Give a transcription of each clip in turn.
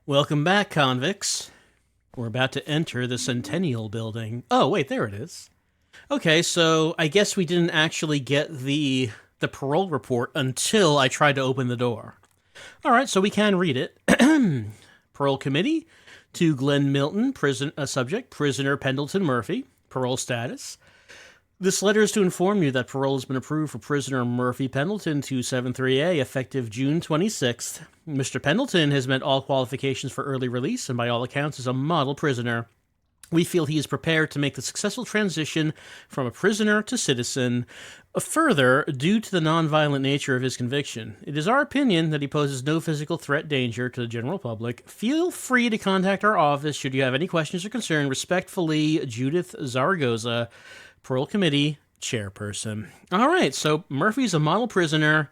Welcome back, convicts. We're about to enter the Centennial building. Oh, wait, there it is. Okay, so I guess we didn't actually get the parole report until I tried to open the door. All right, so we can read it. Parole committee to Glenn Milton, subject, prisoner Pendleton Murphy, parole status. This letter is to inform you that parole has been approved for prisoner Murphy Pendleton 273A, effective June 26th. Mr. Pendleton has met all qualifications for early release and by all accounts is a model prisoner. We feel he is prepared to make the successful transition from a prisoner to citizen. Further, due to the nonviolent nature of his conviction, it is our opinion that he poses no physical threat danger to the general public. Feel free to contact our office should you have any questions or concern. Respectfully, Judith Zaragoza, Parole Committee Chairperson. All right, so Murphy's a model prisoner,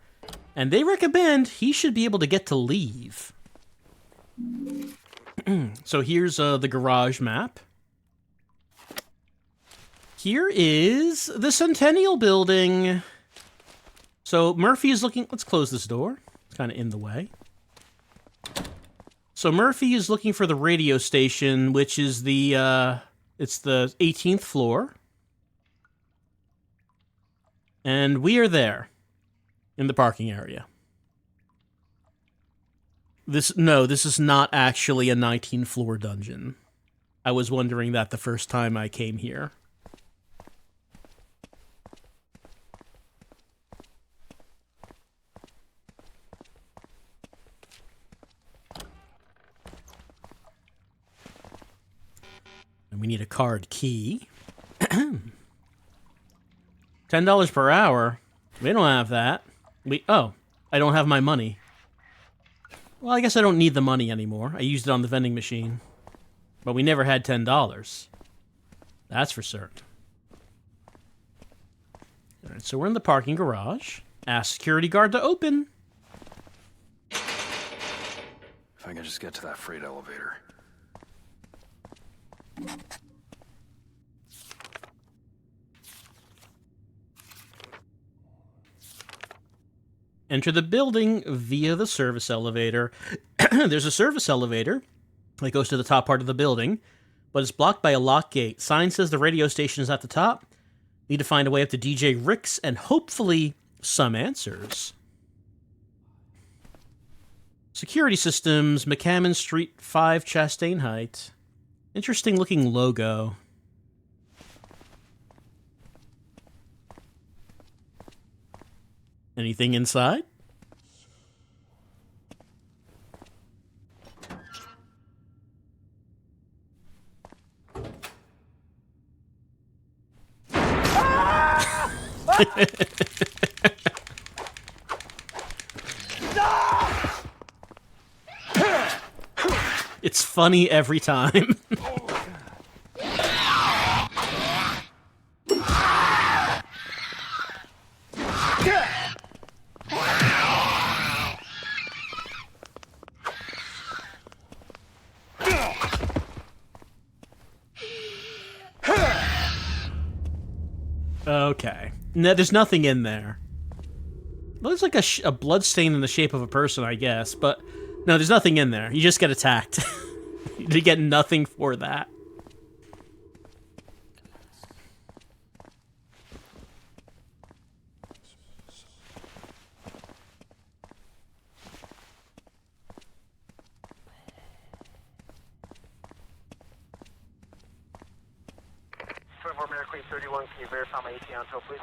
and they recommend he should be able to get to leave. So here's the garage map. Here is the Centennial building. So Murphy is looking... Let's close this door. It's kind of in the way. So Murphy is looking for the radio station, which is the... it's the 18th floor. And we are there. In the parking area. This is not actually a 19th floor dungeon. I was wondering that the first time I came here. And we need a card key. $10 per hour? We don't have that. I don't have my money. Well, I guess I don't need the money anymore. I used it on the vending machine. But we never had $10. That's for certain. Alright, so we're in the parking garage. Ask security guard to open. If I can just get to that freight elevator. Enter the building via the service elevator. There's a service elevator that goes to the top part of the building, but it's blocked by a lock gate. Sign says the radio station is at the top. Need to find a way up to DJ Rick's and hopefully some answers. Security systems, McCammon Street 5, Chastain Heights. Interesting looking logo. Anything inside? It's funny every time. Okay. No, there's nothing in there. Looks like a blood stain in the shape of a person, I guess, but no, there's nothing in there. You just get attacked. You get nothing for that. Queen 31, can you verify my ETA on tow, please?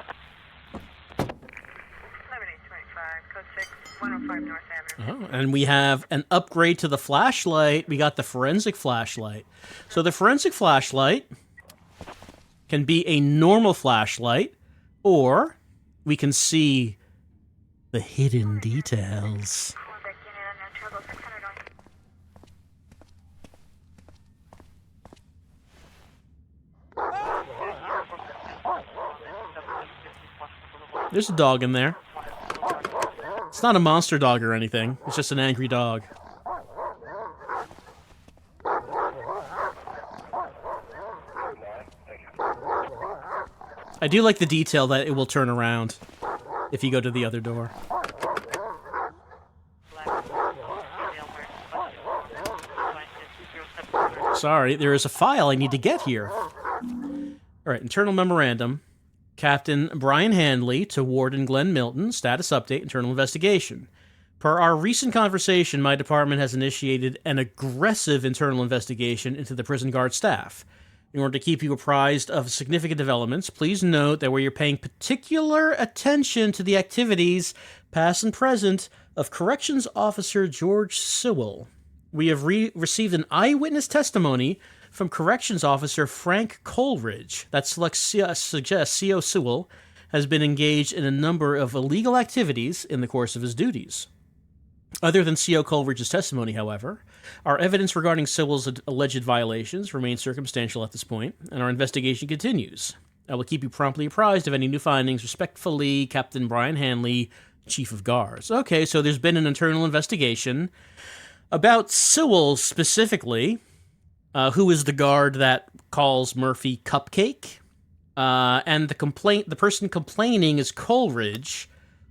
11825, code 6, 105 North Avenue. Oh, and we have an upgrade to the flashlight. We got the forensic flashlight. So the forensic flashlight can be a normal flashlight, or we can see the hidden details. There's a dog in there. It's not a monster dog or anything. It's just an angry dog. I do like the detail that it will turn around if you go to the other door. Sorry, there is a file I need to get here. All right, internal memorandum. Captain Brian Handley to Warden Glenn Milton. Status update, internal investigation. Per our recent conversation, my department has initiated an aggressive internal investigation into the prison guard staff. In order to keep you apprised of significant developments, please note that we are paying particular attention to the activities, past and present, of Corrections Officer George Sewell. We have received an eyewitness testimony from Corrections Officer Frank Coleridge that suggests C.O. Sewell has been engaged in a number of illegal activities in the course of his duties. Other than C.O. Coleridge's testimony, however, our evidence regarding Sewell's alleged violations remains circumstantial at this point, and our investigation continues. I will keep you promptly apprised of any new findings. Respectfully, Captain Brian Handley, Chief of Guards. Okay, so there's been an internal investigation about Sewell specifically, who is the guard that calls Murphy Cupcake, and the person complaining is Coleridge,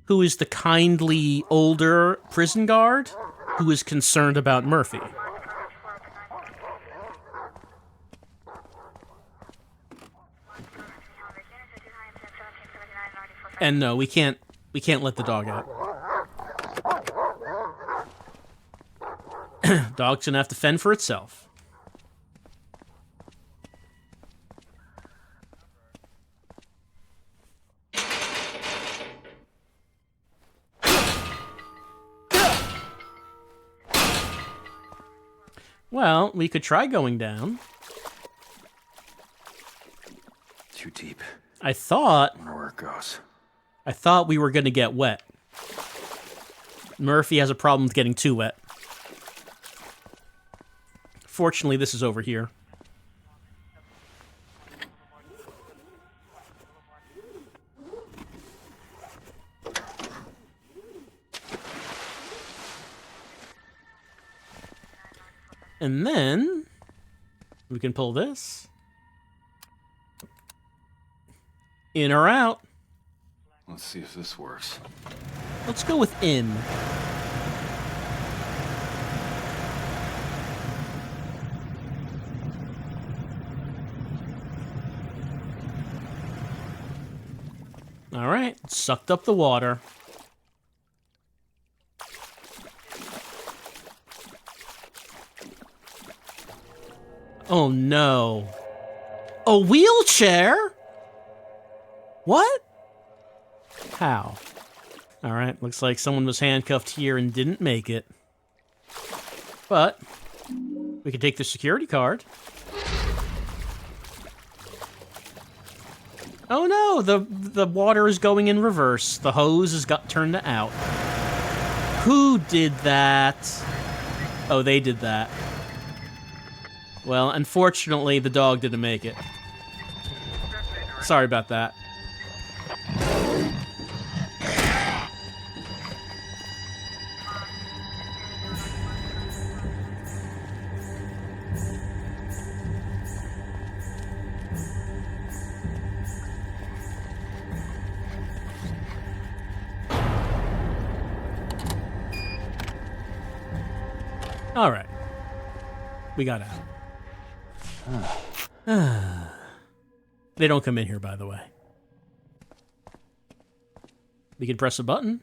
who is the kindly older prison guard who is concerned about Murphy. And no, we can't let the dog out. Dog's gonna have to fend for itself. Well, we could try going down. Too deep. I thought I wonder where it goes. we were going to get wet. Murphy has a problem with getting too wet. Fortunately, this is over here. And then we can pull this. In or out? Let's see if this works. Let's go with in. All right, sucked up the water. Oh no. A wheelchair? What? How? Alright, looks like someone was handcuffed here and didn't make it. But we can take the security card. Oh no, the water is going in reverse. The hose has got turned to out. Who did that? Oh, they did that. Well, unfortunately, the dog didn't make it. Sorry about that. All right. We got out. They don't come in here, by the way. We can press a button.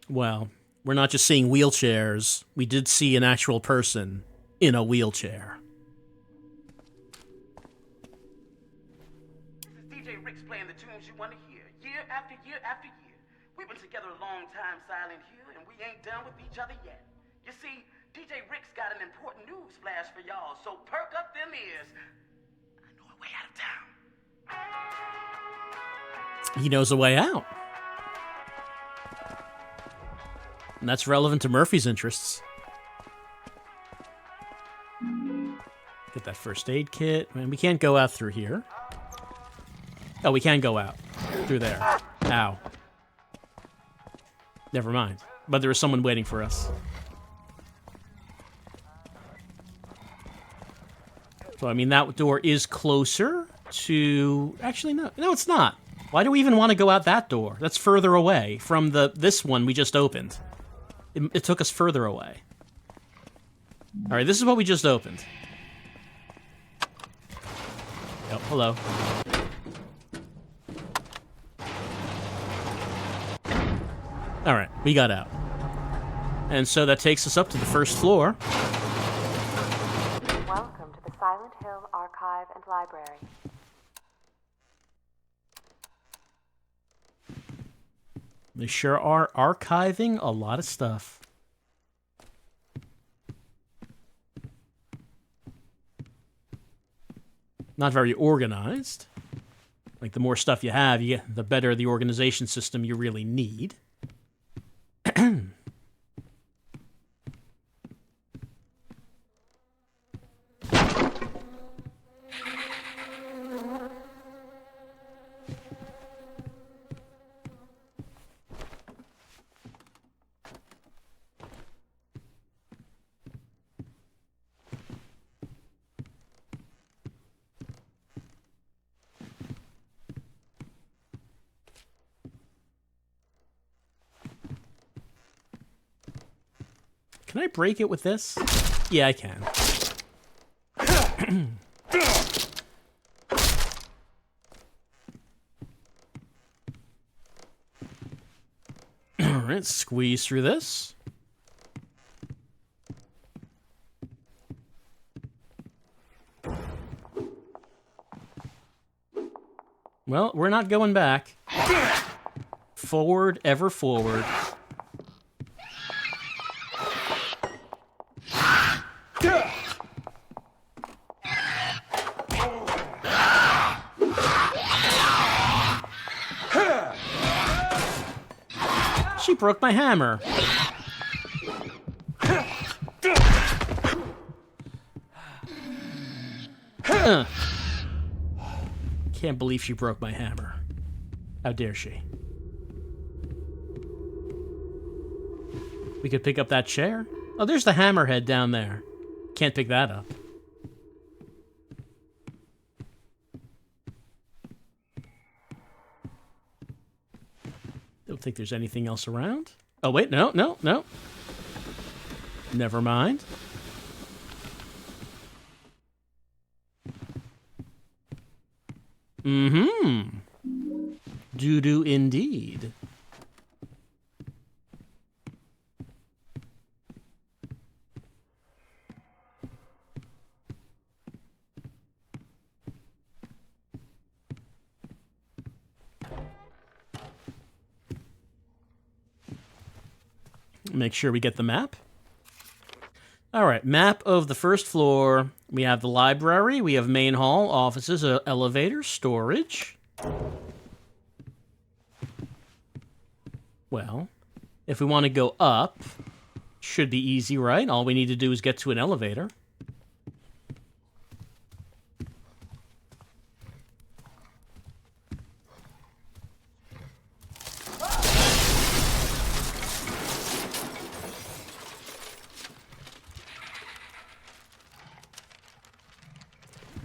Well, we're not just seeing wheelchairs. We did see an actual person in a wheelchair. Playing the tunes you want to hear, year after year after year. We've been together a long time, Silent Hill, and we ain't done with each other yet. You see, DJ Rick's got an important news flash for y'all, so perk up them ears. I know a way out of town. He knows a way out. And that's relevant to Murphy's interests. Get that first aid kit. Man, we can't go out through here. Oh, we can go out. Through there. Ow. Never mind. But there is someone waiting for us. So, I mean, that door is closer. to... Actually, no. No, it's not. Why do we even want to go out that door? That's further away from this one we just opened. It took us further away. All right, this is what we just opened. Yep, hello. All right, we got out. And so that takes us up to the first floor. Welcome to the Silent Hill Archive and Library. They sure are archiving a lot of stuff. Not very organized. Like, the more stuff you have, the better the organization system you really need. Can I break it with this? Yeah, I can. Alright, squeeze through this. Well, we're not going back. Forward, ever forward. She broke my hammer. Can't believe she broke my hammer. How dare she? We could pick up that chair. Oh, there's the hammerhead down there. Can't pick that up. Don't think there's anything else around. Oh, wait, no. Never mind. Mm-hmm. Doo-doo indeed. Make sure we get the map. All right, map of the first floor. We have the library. We have main hall, offices, elevator, storage. Well, if we want to go up, should be easy, right? All we need to do is get to an elevator.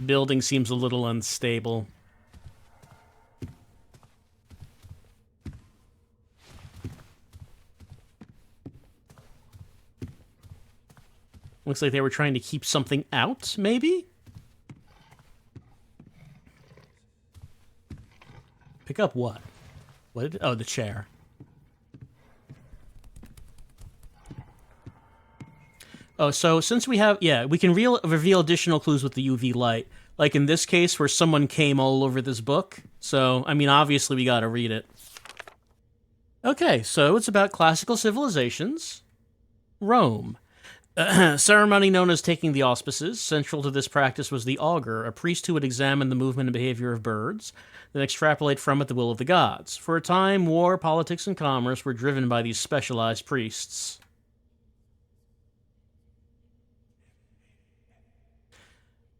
Building seems a little unstable. Looks like they were trying to keep something out, maybe? Pick up what? What? Oh, the chair. Oh, so since we have... Yeah, we can reveal additional clues with the UV light. Like in this case, where someone came all over this book. So, I mean, obviously we gotta read it. Okay, so it's about classical civilizations. Rome. Ceremony known as taking the auspices. Central to this practice was the augur, a priest who would examine the movement and behavior of birds, then extrapolate from it the will of the gods. For a time, war, politics, and commerce were driven by these specialized priests.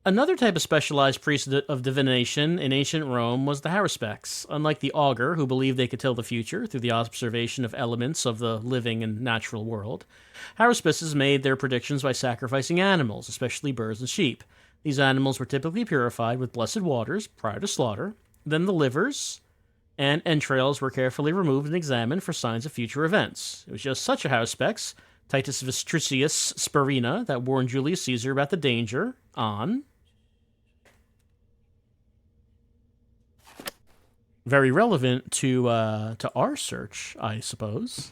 Another type of specialized priest of divination in ancient Rome was the haruspex. Unlike the augur, who believed they could tell the future through the observation of elements of the living and natural world, haruspices made their predictions by sacrificing animals, especially birds and sheep. These animals were typically purified with blessed waters prior to slaughter. Then the livers and entrails were carefully removed and examined for signs of future events. It was just such a house specs, Titus Vestrusius Spurina, that warned Julius Caesar about the danger on... Very relevant to our search, I suppose.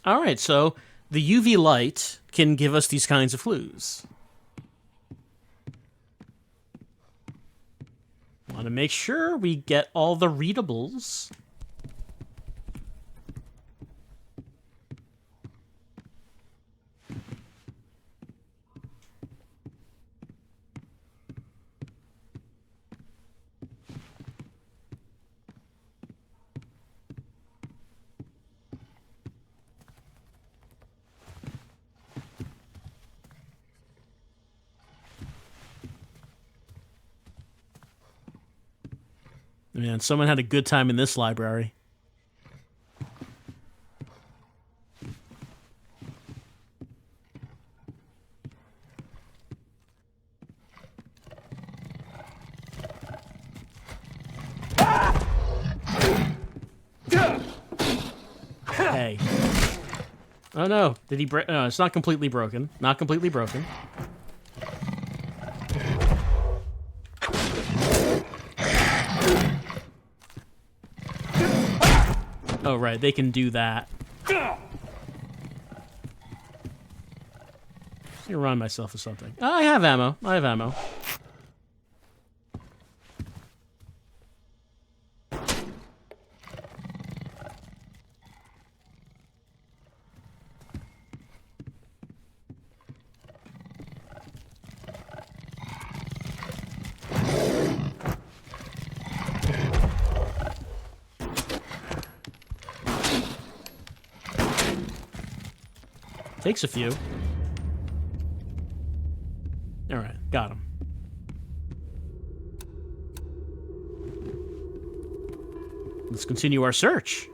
All right, so the UV light can give us these kinds of clues. Want to make sure we get all the readables. Man, someone had a good time in this library. Hey. Oh no, did he break? No, it's not completely broken. Not completely broken. Oh, right, they can do that. I'm gonna run myself with something. I have ammo. I have ammo. Takes a few. All right, got him. Let's continue our search.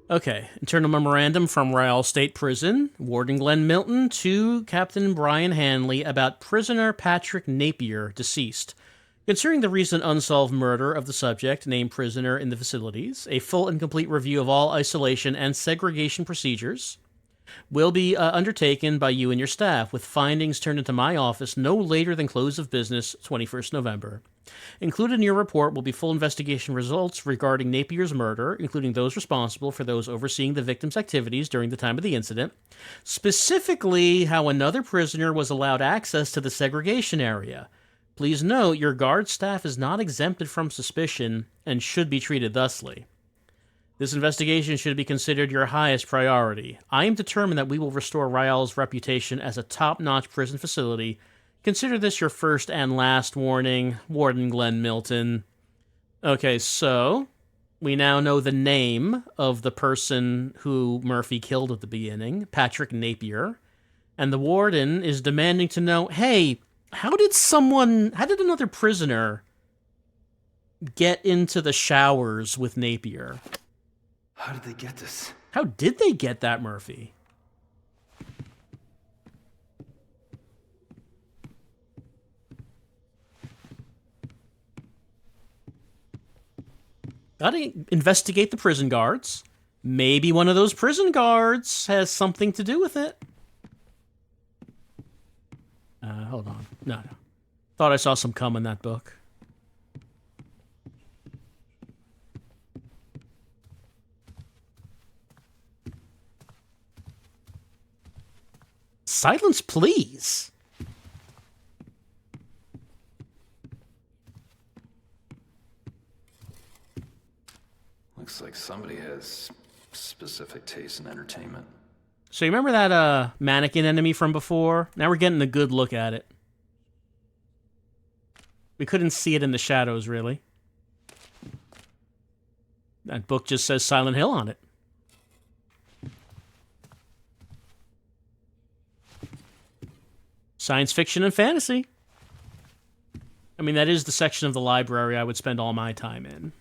Okay, internal memorandum from Ryall State Prison, Warden Glenn Milton to Captain Brian Hanley about prisoner Patrick Napier, deceased. Concerning the recent unsolved murder of the subject named prisoner in the facilities, a full and complete review of all isolation and segregation procedures will be undertaken by you and your staff, with findings turned into my office no later than close of business 21st November. Included in your report will be full investigation results regarding Napier's murder, including those responsible for those overseeing the victim's activities during the time of the incident, specifically how another prisoner was allowed access to the segregation area. Please note, your guard staff is not exempted from suspicion and should be treated thusly. This investigation should be considered your highest priority. I am determined that we will restore Ryall's reputation as a top-notch prison facility. Consider this your first and last warning, Warden Glenn Milton. Okay, so we now know the name of the person who Murphy killed at the beginning, Patrick Napier, and the warden is demanding to know, hey, how did another prisoner get into the showers with Napier? How did they get this? How did they get that, Murphy? Gotta investigate the prison guards. Maybe one of those prison guards has something to do with it. Hold on. No. Thought I saw some cum in that book. Silence, please. Looks like somebody has specific taste in entertainment. So you remember that mannequin enemy from before? Now we're getting a good look at it. We couldn't see it in the shadows, really. That book just says Silent Hill on it. Science fiction and fantasy. I mean, that is the section of the library I would spend all my time in.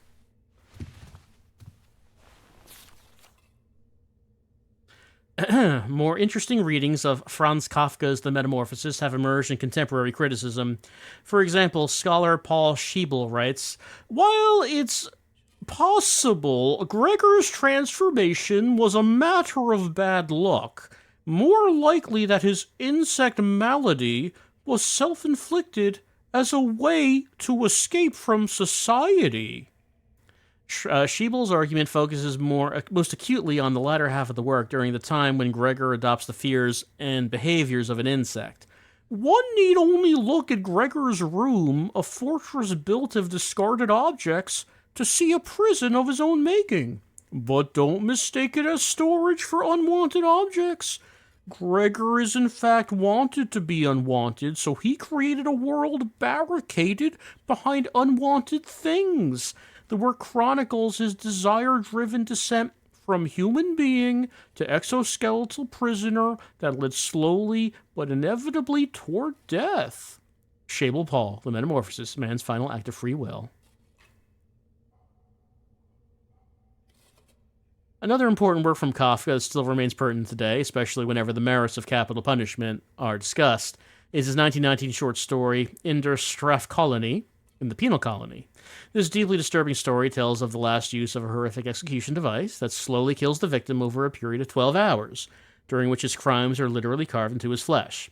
More interesting readings of Franz Kafka's The Metamorphosis have emerged in contemporary criticism. For example, scholar Paul Schiebel writes, "While it's possible Gregor's transformation was a matter of bad luck, more likely that his insect malady was self-inflicted as a way to escape from society." Schiebel's argument focuses most acutely on the latter half of the work during the time when Gregor adopts the fears and behaviors of an insect. One need only look at Gregor's room, a fortress built of discarded objects, to see a prison of his own making. But don't mistake it as storage for unwanted objects. Gregor is in fact wanted to be unwanted, so he created a world barricaded behind unwanted things. The work chronicles his desire-driven descent from human being to exoskeletal prisoner that led slowly but inevitably toward death. Schiebel Paul, The Metamorphosis, Man's Final Act of Free Will. Another important work from Kafka that still remains pertinent today, especially whenever the merits of capital punishment are discussed, is his 1919 short story, In der Strafkolonie, in the Penal Colony. This deeply disturbing story tells of the last use of a horrific execution device that slowly kills the victim over a period of 12 hours, during which his crimes are literally carved into his flesh.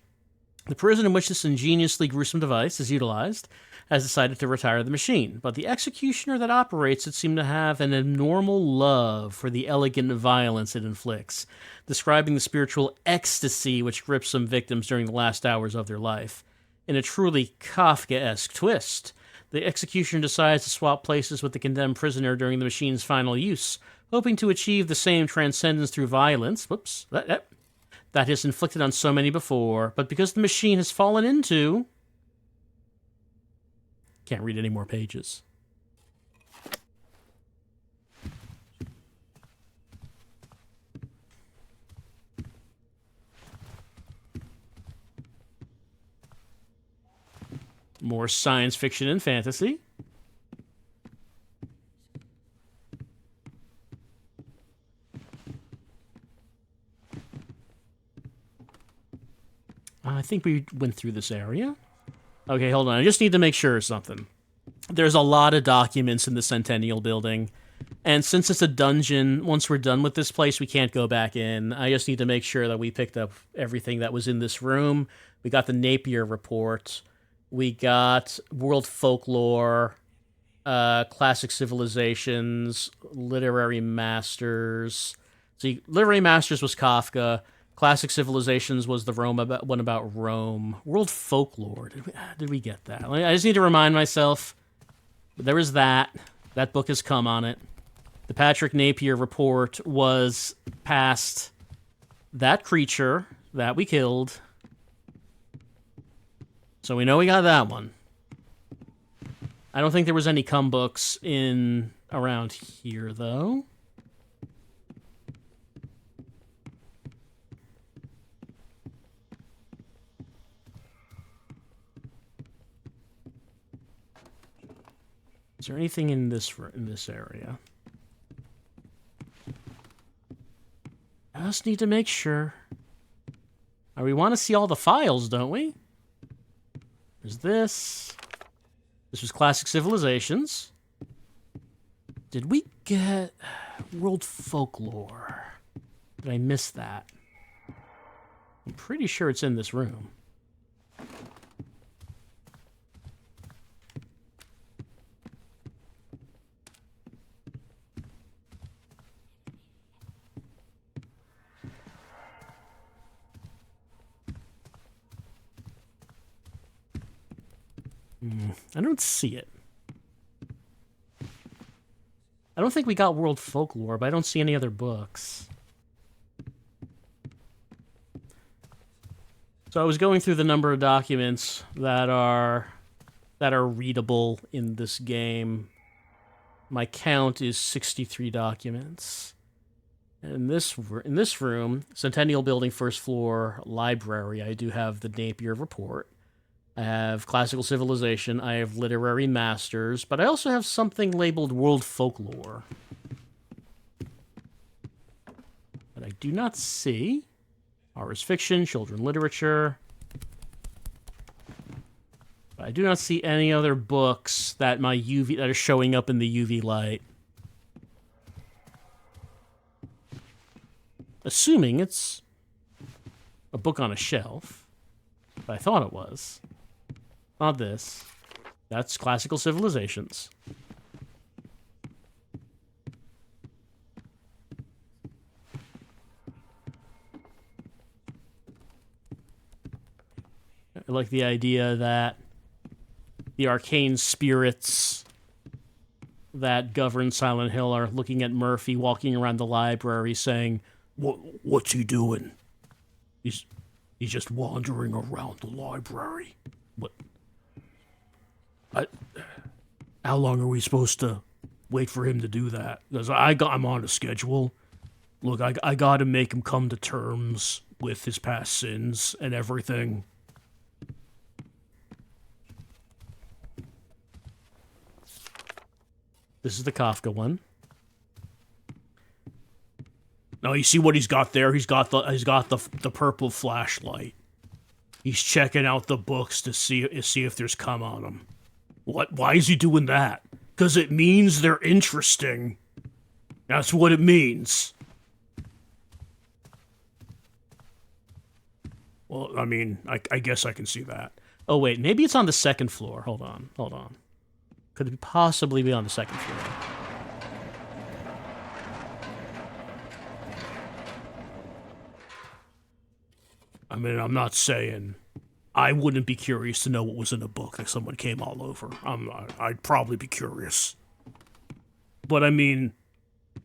The prison in which this ingeniously gruesome device is utilized has decided to retire the machine, but the executioner that operates it seemed to have an abnormal love for the elegant violence it inflicts, describing the spiritual ecstasy which grips some victims during the last hours of their life. In a truly Kafkaesque twist, the executioner decides to swap places with the condemned prisoner during the machine's final use, hoping to achieve the same transcendence through violence that is inflicted on so many before, but because the machine has fallen into... Can't read any more pages. More science fiction and fantasy. I think we went through this area. Okay, hold on. I just need to make sure of something. There's a lot of documents in the Centennial building, and since it's a dungeon, once we're done with this place, we can't go back in. I just need to make sure that we picked up everything that was in this room. We got the Napier report. We got world folklore, classic civilizations, literary masters. See, literary masters was Kafka. Classic civilizations was the one about Rome. World folklore. Did we get that? I just need to remind myself. There was that. That book has come on it. The Patrick Napier report was past that creature that we killed. So we know we got that one. I don't think there was any cum books in around here, though. Is there anything in this area? I just need to make sure. We want to see all the files, don't we? There's this. This was Classic Civilizations. Did we get World Folklore? Did I miss that? I'm pretty sure it's in this room. I don't see it. I don't think we got World Folklore, but I don't see any other books. So I was going through the number of documents that are readable in this game. My count is 63 documents. In this room, Centennial Building, first floor, library, I do have the Napier report. I have Classical Civilization, I have Literary Masters, but I also have something labeled World Folklore. But I do not see. Horrors fiction, children literature. But I do not see any other books that that are showing up in the UV light. Assuming it's a book on a shelf. But I thought it was. Not this. That's Classical Civilizations. I like the idea that the arcane spirits that govern Silent Hill are looking at Murphy walking around the library saying, What's he doing? He's just wandering around the library. What? How long are we supposed to wait for him to do that? Because I'm on a schedule. Look, I got to make him come to terms with his past sins and everything. This is the Kafka one. Now you see what he's got there? He's got the purple flashlight. He's checking out the books to see if there's cum on them. What? Why is he doing that? Because it means they're interesting. That's what it means. Well, I mean, I guess I can see that. Oh wait, maybe it's on the second floor. Hold on. Could it possibly be on the second floor? I mean, I'm not saying I wouldn't be curious to know what was in a book that someone came all over. I'd probably be curious. But I mean,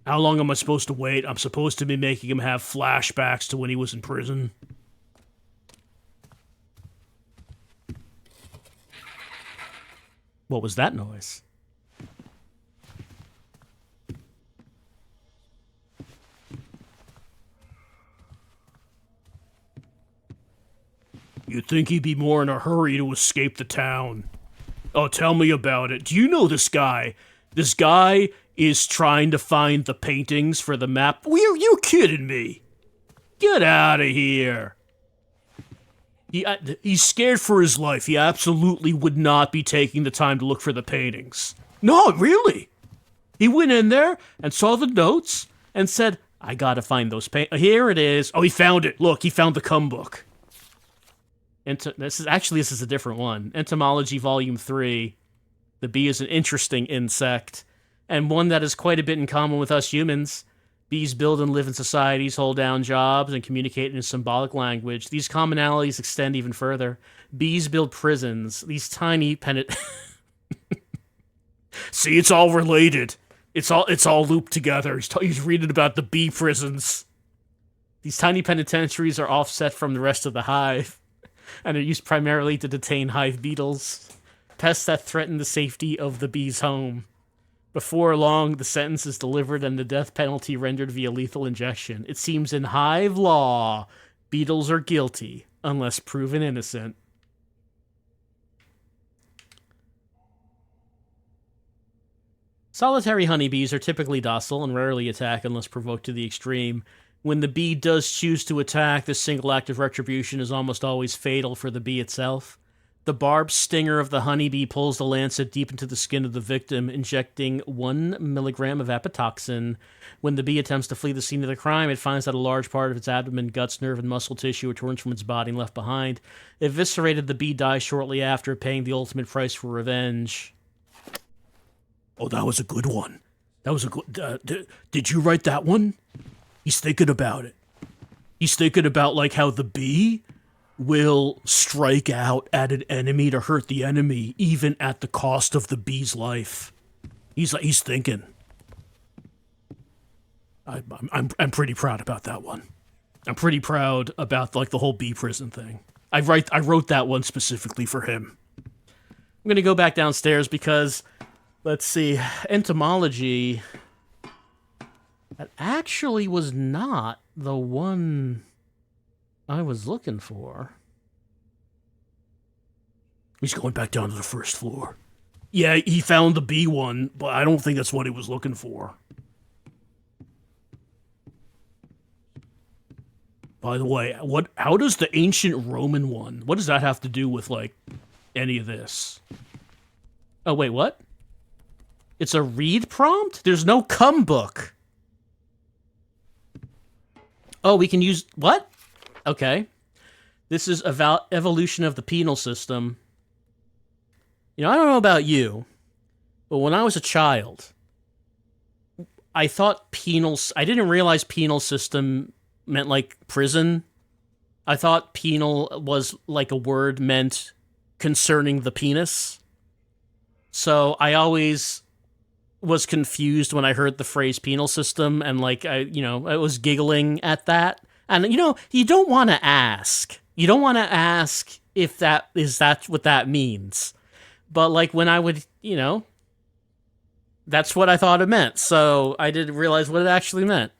how long am I supposed to wait? I'm supposed to be making him have flashbacks to when he was in prison. What was that noise? You'd think he'd be more in a hurry to escape the town. Oh, tell me about it. Do you know this guy? This guy is trying to find the paintings for the map. Are you kidding me? Get out of here. He's scared for his life. He absolutely would not be taking the time to look for the paintings. No, really. He went in there and saw the notes and said, I gotta find those paintings. Here it is. Oh, he found it. Look, he found the cum book. This is a different one. Entomology Volume 3. The bee is an interesting insect, and one that has quite a bit in common with us humans. Bees build and live in societies, hold down jobs, and communicate in a symbolic language. These commonalities extend even further. Bees build prisons. These tiny See, it's all related. It's all looped together. He's reading about the bee prisons. These tiny penitentiaries are offset from the rest of the hive, and are used primarily to detain hive beetles, pests that threaten the safety of the bee's home. Before long, the sentence is delivered and the death penalty rendered via lethal injection. It seems in hive law, beetles are guilty unless proven innocent. Solitary honeybees are typically docile and rarely attack unless provoked to the extreme. When the bee does choose to attack, this single act of retribution is almost always fatal for the bee itself. The barbed stinger of the honeybee pulls the lancet deep into the skin of the victim, injecting 1 milligram of apoptoxin. When the bee attempts to flee the scene of the crime, it finds that a large part of its abdomen, guts, nerve, and muscle tissue returns from its body and left behind. Eviscerated, the bee dies shortly after, paying the ultimate price for revenge. Oh, that was a good one. That was a good... did you write that one? He's thinking about it. He's thinking about, like, how the bee will strike out at an enemy to hurt the enemy, even at the cost of the bee's life. He's thinking. I'm pretty proud about that one. I'm pretty proud about like the whole bee prison thing. I wrote that one specifically for him. I'm gonna go back downstairs because, let's see, entomology. That actually was not the one I was looking for. He's going back down to the first floor. Yeah, he found the bee one, but I don't think that's what he was looking for. By the way, how does the ancient Roman one, what does that have to do with, like, any of this? Oh, wait, what? It's a read prompt? There's no come book. Oh, we can use... What? Okay. This is evolution of the penal system. You know, I don't know about you, but when I was a child, I thought I didn't realize penal system meant, like, prison. I thought penal was, like, a word meant concerning the penis. So I always was confused when I heard the phrase penal system, and, like, I was giggling at that. And, you know, you don't want to ask. You don't want to ask if that's what that means. But, like, when I would, you know, that's what I thought it meant. So I didn't realize what it actually meant.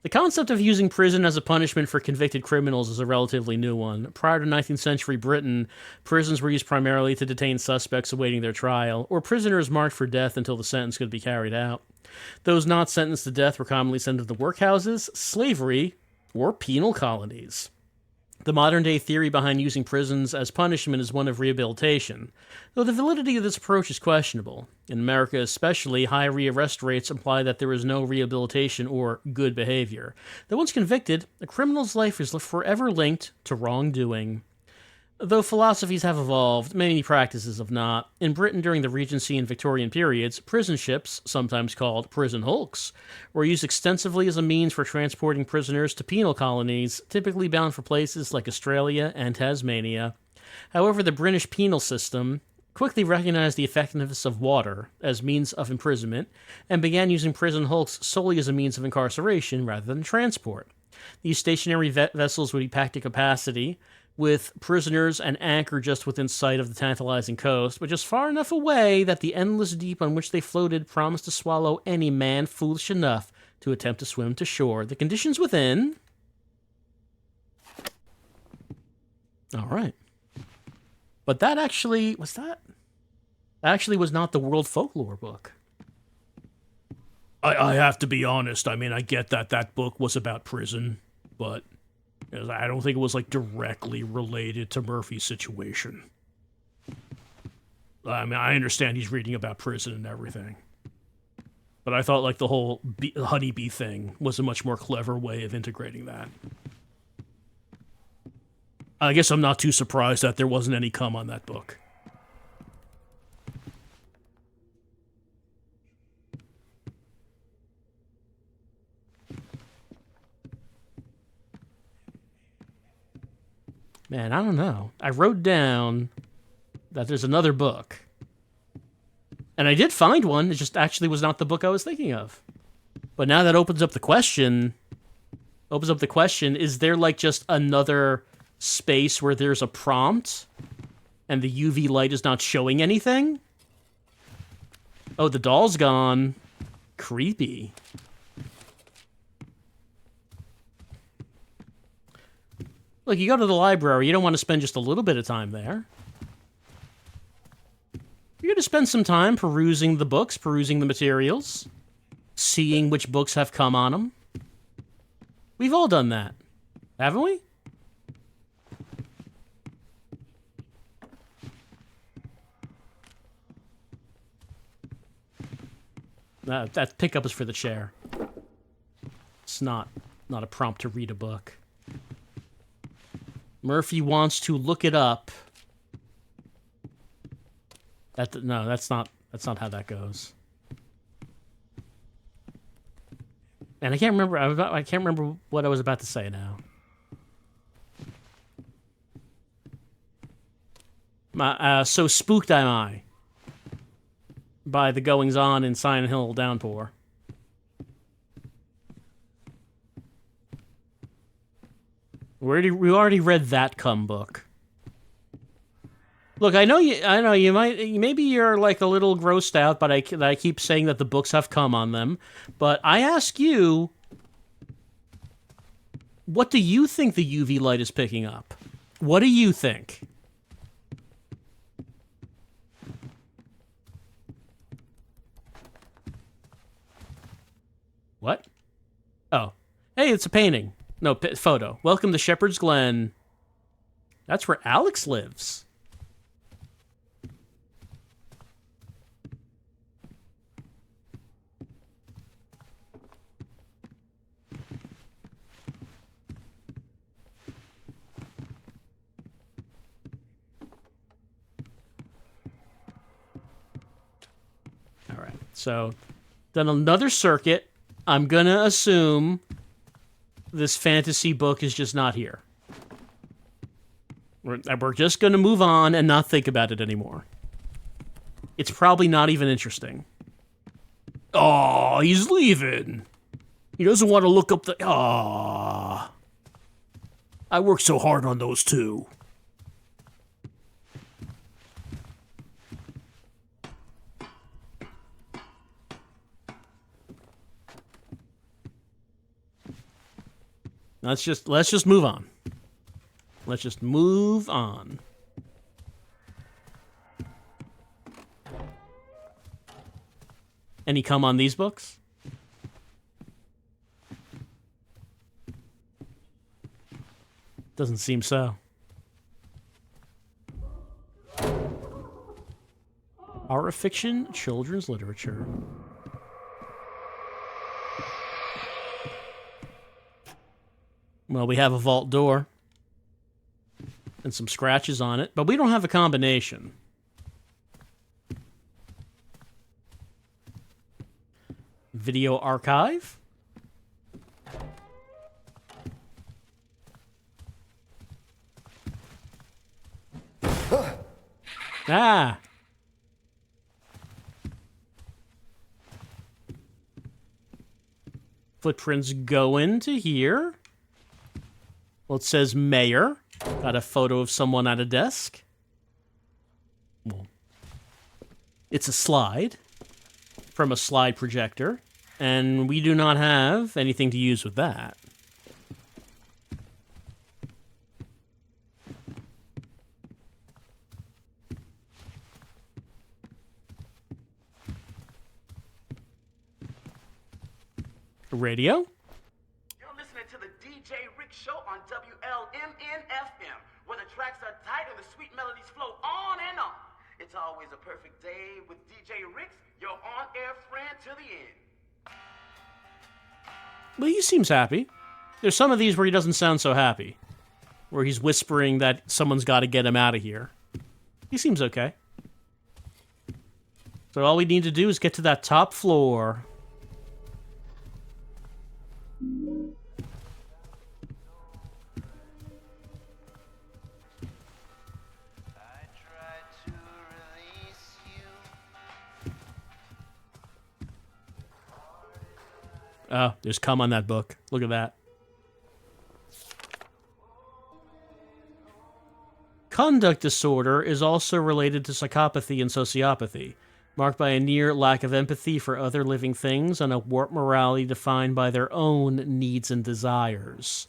The concept of using prison as a punishment for convicted criminals is a relatively new one. Prior to 19th century Britain, prisons were used primarily to detain suspects awaiting their trial, or prisoners marked for death until the sentence could be carried out. Those not sentenced to death were commonly sent to the workhouses, slavery, or penal colonies. The modern-day theory behind using prisons as punishment is one of rehabilitation, though the validity of this approach is questionable. In America especially, high rearrest rates imply that there is no rehabilitation or good behavior. That once convicted, a criminal's life is forever linked to wrongdoing. Though philosophies have evolved, many practices have not. In Britain during the Regency and Victorian periods, prison ships, sometimes called prison hulks, were used extensively as a means for transporting prisoners to penal colonies, typically bound for places like Australia and Tasmania. However, the British penal system quickly recognized the effectiveness of water as means of imprisonment and began using prison hulks solely as a means of incarceration rather than transport. These stationary vessels would be packed to capacity, with prisoners and anchor just within sight of the tantalizing coast, but just far enough away that the endless deep on which they floated promised to swallow any man foolish enough to attempt to swim to shore. The conditions within... All right. But that actually... That actually was not the World Folklore book. I have to be honest. I mean, I get that book was about prison, but... I don't think it was, like, directly related to Murphy's situation. I mean, I understand he's reading about prison and everything. But I thought, like, the whole honeybee thing was a much more clever way of integrating that. I guess I'm not too surprised that there wasn't any cum on that book. Man, I don't know. I wrote down that there's another book. And I did find one. It just actually was not the book I was thinking of. But now that opens up the question, is there, like, just another space where there's a prompt and the UV light is not showing anything? Oh, the doll's gone. Creepy. Look, you go to the library, you don't want to spend just a little bit of time there. You're going to spend some time perusing the books, perusing the materials, seeing which books have come on them. We've all done that, haven't we? That pickup is for the chair. It's not a prompt to read a book. Murphy wants to look it up. No, that's not how that goes. And I can't remember what I was about to say now. So spooked am I by the goings on in Silent Hill Downpour. We already read that cum book. Look, I know you maybe you're, like, a little grossed out, but I keep saying that the books have cum on them. But I ask you, what do you think the UV light is picking up? What do you think? What? Oh. Hey, it's a painting. No, photo. Welcome to Shepherd's Glen. That's where Alex lives. All right. So, done another circuit. I'm going to assume this fantasy book is just not here. We're just going to move on and not think about it anymore. It's probably not even interesting. Oh, he's leaving. He doesn't want to look up the... Ah, I worked so hard on those two. Let's just move on. Let's just move on. Any come on these books? Doesn't seem so. Horror fiction, children's literature. Well, we have a vault door. And some scratches on it, but we don't have a combination. Video archive. Ah. Footprints go into here. Well, it says mayor. Got a photo of someone at a desk. Well, it's a slide from a slide projector, and we do not have anything to use with that. Radio? You're listening to the DJ Rick Show on WLMN-FM, where the tracks are tight and the sweet melodies flow on and on. It's always a perfect day with DJ Rick, your on-air friend to the end. Well, he seems happy. There's some of these where he doesn't sound so happy, where he's whispering that someone's got to get him out of here. He seems okay. So all we need to do is get to that top floor. Oh, there's cum on that book. Look at that. Conduct disorder is also related to psychopathy and sociopathy, marked by a near lack of empathy for other living things and a warped morality defined by their own needs and desires.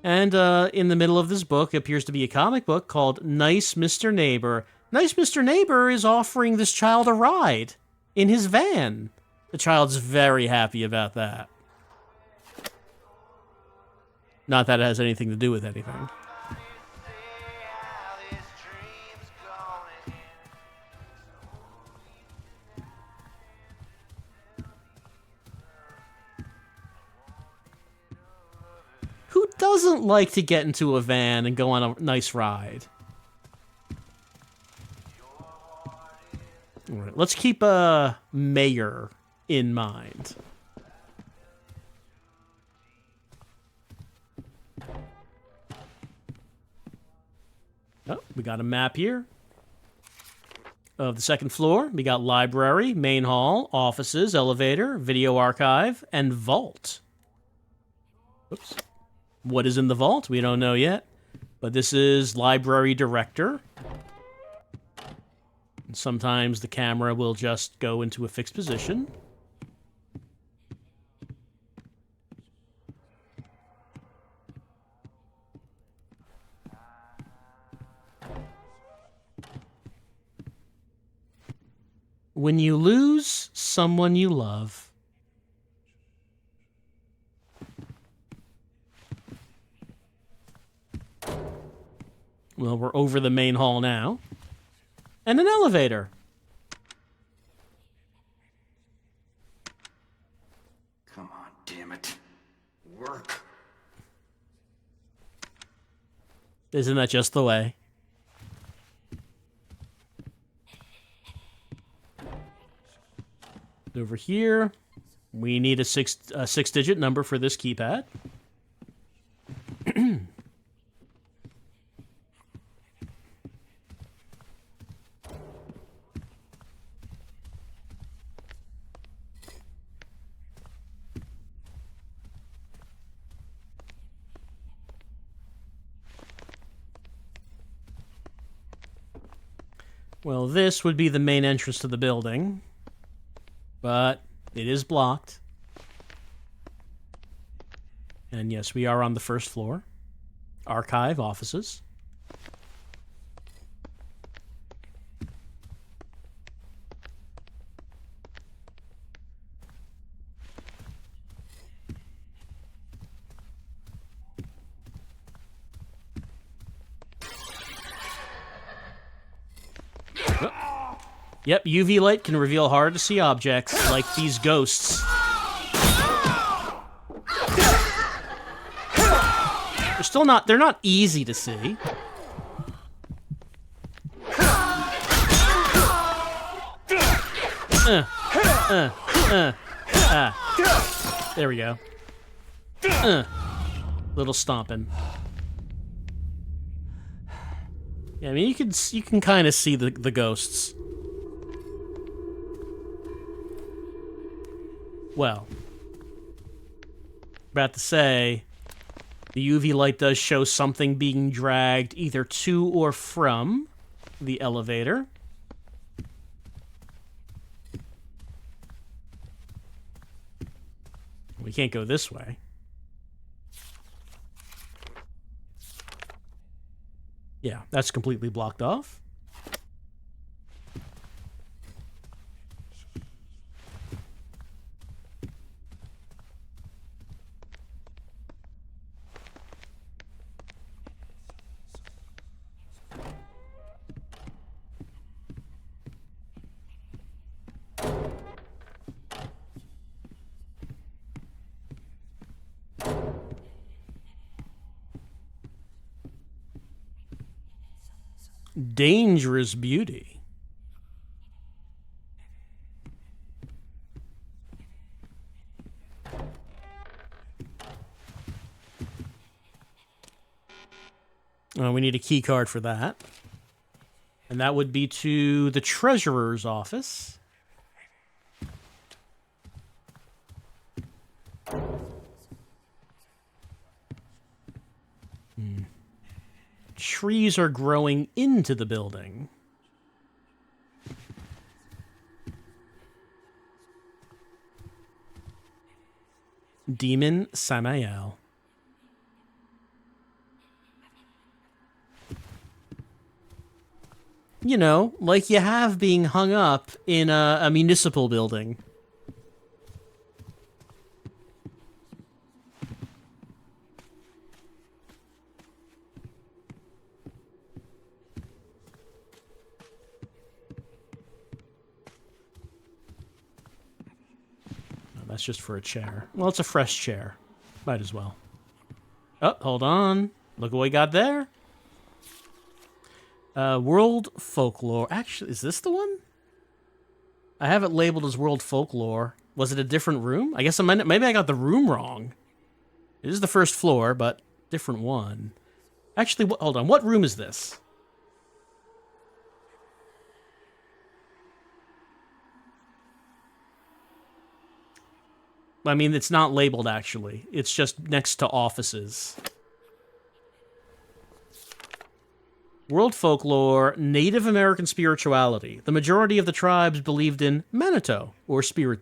And in the middle of this book appears to be a comic book called Nice Mr. Neighbor. Nice Mr. Neighbor is offering this child a ride in his van. The child's very happy about that. Not that it has anything to do with anything. Who doesn't like to get into a van and go on a nice ride? All right, let's keep a mayor in mind. Oh, we got a map here of the second floor. We got library, main hall, offices, elevator, video archive, and vault. Oops. What is in the vault? We don't know yet. But this is library director. And sometimes the camera will just go into a fixed position. When you lose someone you love, Well, we're over the main hall now. And an elevator. Come on, damn it. Work. Isn't that just the way? Over here, we need a six-digit number for this keypad. Well, this would be the main entrance to the building, but it is blocked. And yes, we are on the first floor. Archive offices. Yep, UV light can reveal hard-to-see objects, like these ghosts. They're not easy to see. There we go. Little stomping. Yeah, I mean, you can kind of see the ghosts. Well, about to say, the UV light does show something being dragged either to or from the elevator. We can't go this way. Yeah, that's completely blocked off. Dangerous beauty. Oh, we need a key card for that. And that would be to the treasurer's office. Trees are growing into the building. Demon Samael. You know, like you have being hung up in a municipal building. That's just for a chair. Well, it's a fresh chair. Might as well. Oh, hold on. Look what we got there. World Folklore. Actually, is this the one? I have it labeled as World Folklore. Was it a different room? I guess maybe I got the room wrong. It is the first floor, but different one. Actually, hold on. What room is this? I mean, it's not labeled, actually. It's just next to offices. World folklore, Native American spirituality. The majority of the tribes believed in Manitou, or spirit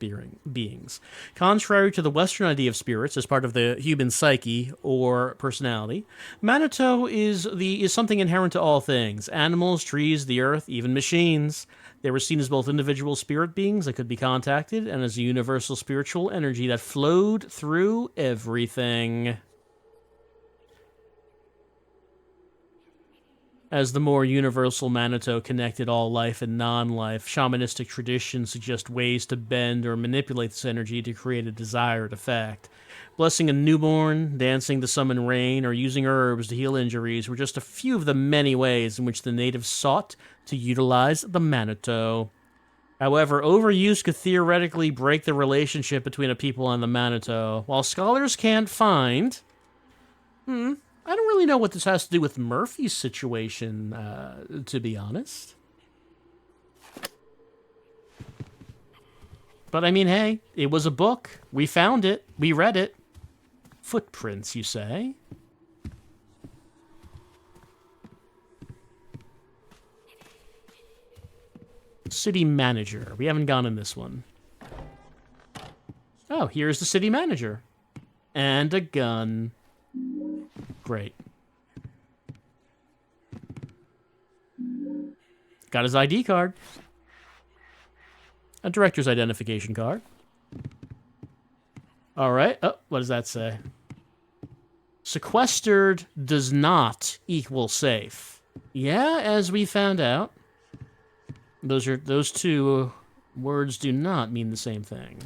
beings. Contrary to the Western idea of spirits as part of the human psyche or personality, Manitou is something inherent to all things. Animals, trees, the earth, even machines. They were seen as both individual spirit beings that could be contacted and as a universal spiritual energy that flowed through everything. As the more universal Manitou connected all life and non-life, shamanistic traditions suggest ways to bend or manipulate this energy to create a desired effect. Blessing a newborn, dancing to summon rain, or using herbs to heal injuries were just a few of the many ways in which the natives sought to utilize the Manitou. However, overuse could theoretically break the relationship between a people and the Manitou. While scholars can't find... I don't really know what this has to do with Murphy's situation, to be honest. But I mean, hey, it was a book. We found it. We read it. Footprints, you say? City manager. We haven't gone in this one. Oh, here's the city manager. And a gun. Great. Got his ID card. A director's identification card. All right. Oh, what does that say? Sequestered does not equal safe. Yeah, as we found out. Those two words do not mean the same thing.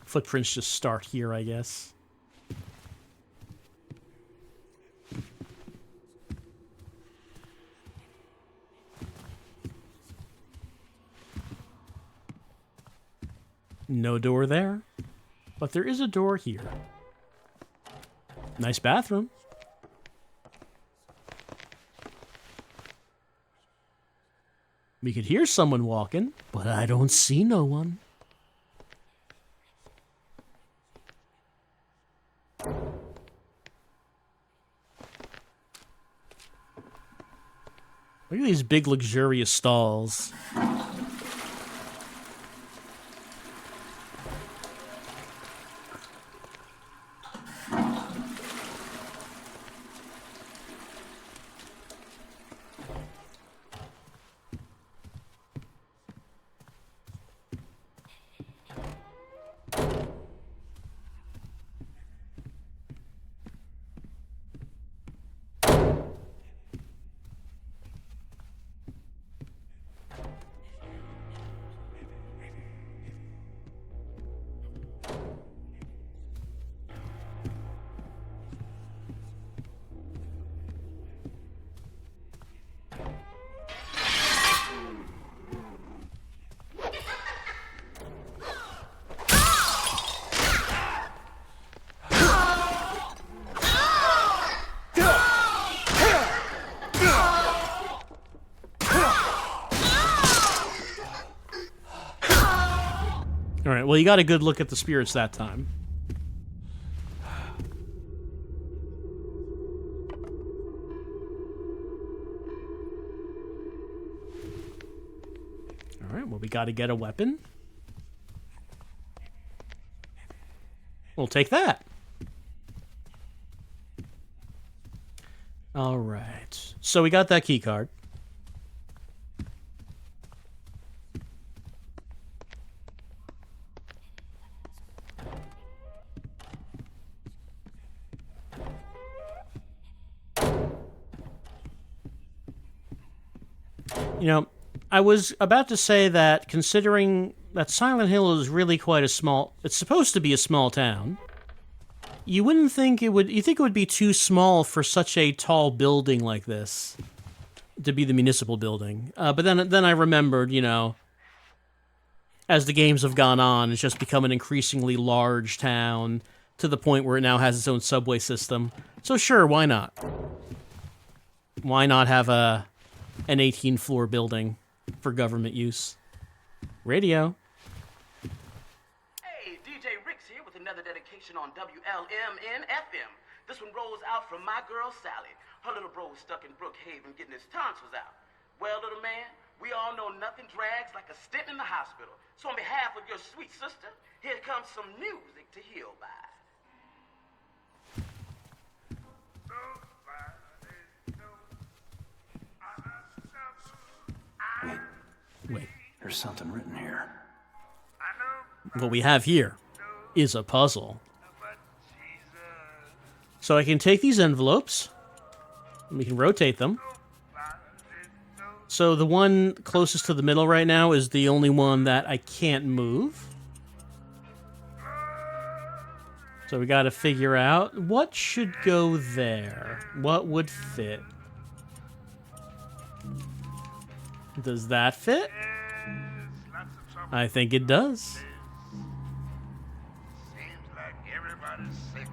Footprints just start here, I guess. No door there, but there is a door here. Nice bathroom. We could hear someone walking, but I don't see no one. Look at these big, luxurious stalls. All right, well, you got a good look at the spirits that time. All right, well, we got to get a weapon. We'll take that. All right, so we got that key card. You know, I was about to say that considering that Silent Hill is really quite a small... It's supposed to be a small town. You wouldn't think it would... You think it would be too small for such a tall building like this to be the municipal building. But then I remembered, you know, as the games have gone on, it's just become an increasingly large town to the point where it now has its own subway system. So sure, why not? Why not have an 18-floor building for government use? Radio. Hey, DJ Rick's here with another dedication on WLMN FM. This one rolls out from my girl Sally. Her little bro was stuck in Brookhaven getting his tonsils out. Well, little man, we all know nothing drags like a stint in the hospital. So on behalf of your sweet sister, here comes some music to heal by. There's something written here. What we have here is a puzzle. So I can take these envelopes, and we can rotate them. So the one closest to the middle right now is the only one that I can't move. So we got to figure out what should go there. What would fit? Does that fit? I think it does. Seems like everybody's sick.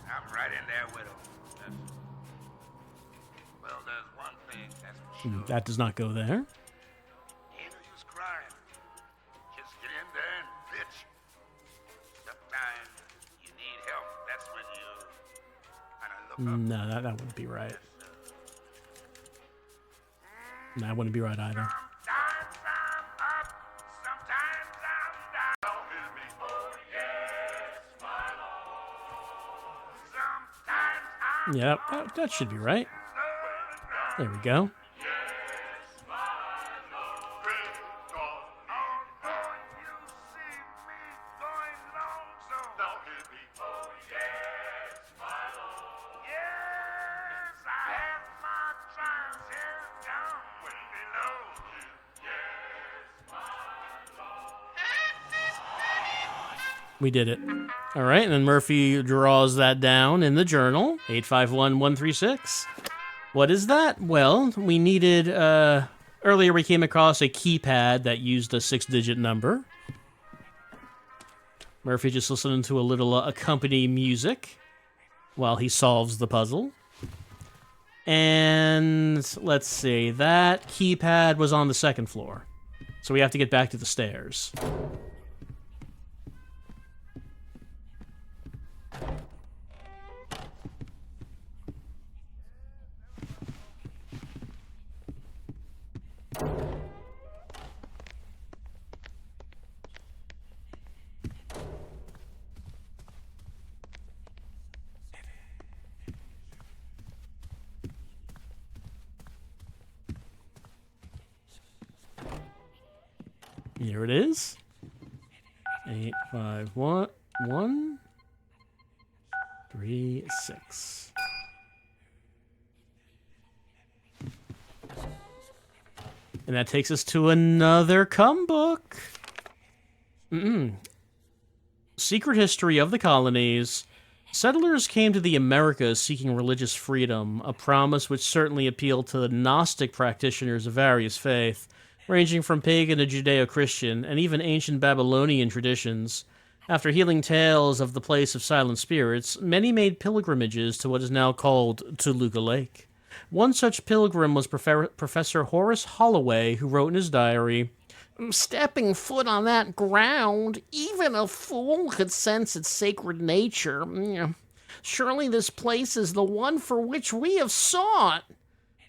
I'm right in there with them. Well, there's one thing that's for sure. That does not go there. Ain't no use crying. Just get in there and bitch. Sometimes you need help. That's when you kind of look up. No, that wouldn't be right. No, that wouldn't be right either. Sometimes I'm up, sometimes I'm down. Don't hear me. Oh, yes, my Lord. Sometimes I'm Yeah, that should be right. There we go. We did it. All right, and then Murphy draws that down in the journal, 851136. What is that? Well, we needed, earlier we came across a keypad that used a 6-digit number. Murphy just listening to a little accompanying music while he solves the puzzle. And let's see, that keypad was on the second floor. So we have to get back to the stairs. Here it is. 851136. And that takes us to another cum book. Secret History of the Colonies. Settlers came to the Americas seeking religious freedom, a promise which certainly appealed to the Gnostic practitioners of various faith, ranging from pagan to Judeo-Christian, and even ancient Babylonian traditions. After healing tales of the place of silent spirits, many made pilgrimages to what is now called Toluca Lake. One such pilgrim was Professor Horace Holloway, who wrote in his diary, "Stepping foot on that ground, even a fool could sense its sacred nature. Surely this place is the one for which we have sought."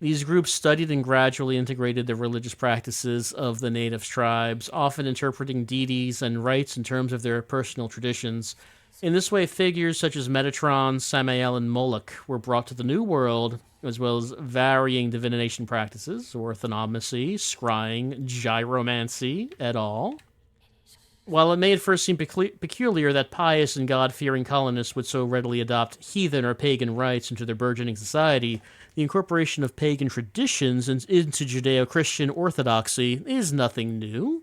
These groups studied and gradually integrated the religious practices of the native tribes, often interpreting deities and rites in terms of their personal traditions. In this way, figures such as Metatron, Samael, and Moloch were brought to the New World, as well as varying divination practices, orthonomacy, scrying, gyromancy, et al. While it may at first seem peculiar that pious and God-fearing colonists would so readily adopt heathen or pagan rites into their burgeoning society, the incorporation of pagan traditions into Judeo-Christian orthodoxy is nothing new.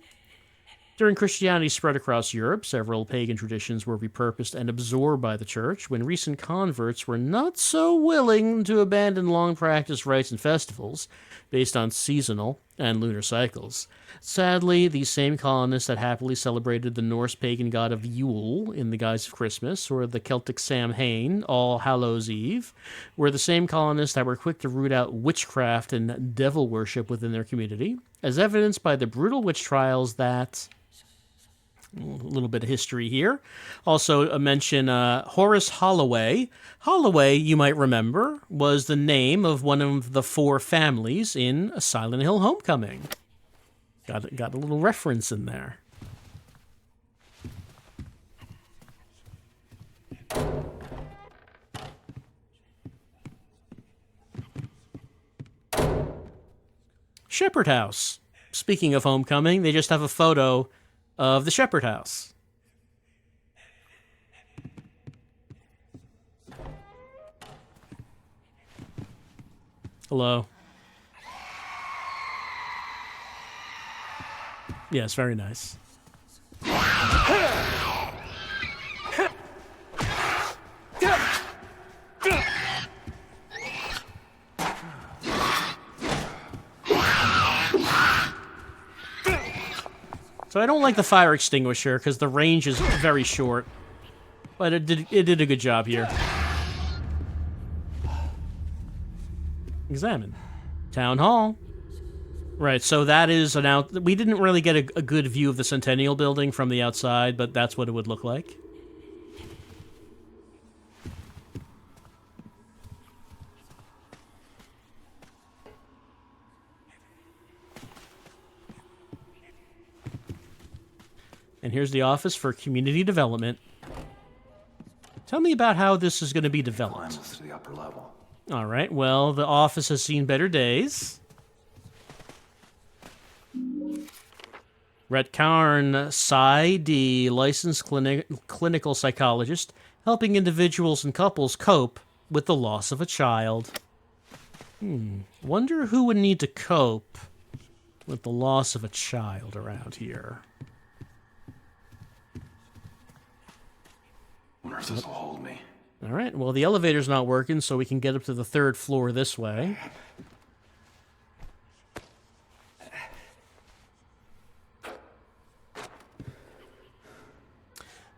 During Christianity's spread across Europe, several pagan traditions were repurposed and absorbed by the Church when recent converts were not so willing to abandon long-practiced rites and festivals based on seasonal and lunar cycles. Sadly, these same colonists that happily celebrated the Norse pagan god of Yule in the guise of Christmas, or the Celtic Samhain, All Hallows Eve, were the same colonists that were quick to root out witchcraft and devil worship within their community, as evidenced by the brutal witch trials that... A little bit of history here. Also, a mention, Horace Holloway. Holloway, you might remember, was the name of one of the 4 families in A Silent Hill Homecoming. Got a little reference in there. Shepherd House. Speaking of homecoming, they just have a photo of the Shepherd House. Hello. Yes, very nice. So I don't like the fire extinguisher because the range is very short, but it did a good job here. Examine. Town Hall. Right, so that is an out... We didn't really get a good view of the Centennial building from the outside, but that's what it would look like. And here's the office for community development. Tell me about how this is going to be developed. Climb to the upper level. All right, well, the office has seen better days. Rhett Karn, PsyD, licensed clinical psychologist, helping individuals and couples cope with the loss of a child. Wonder who would need to cope with the loss of a child around here. Wonder if this will hold me. All right, well, the elevator's not working, so we can get up to the 3rd floor this way.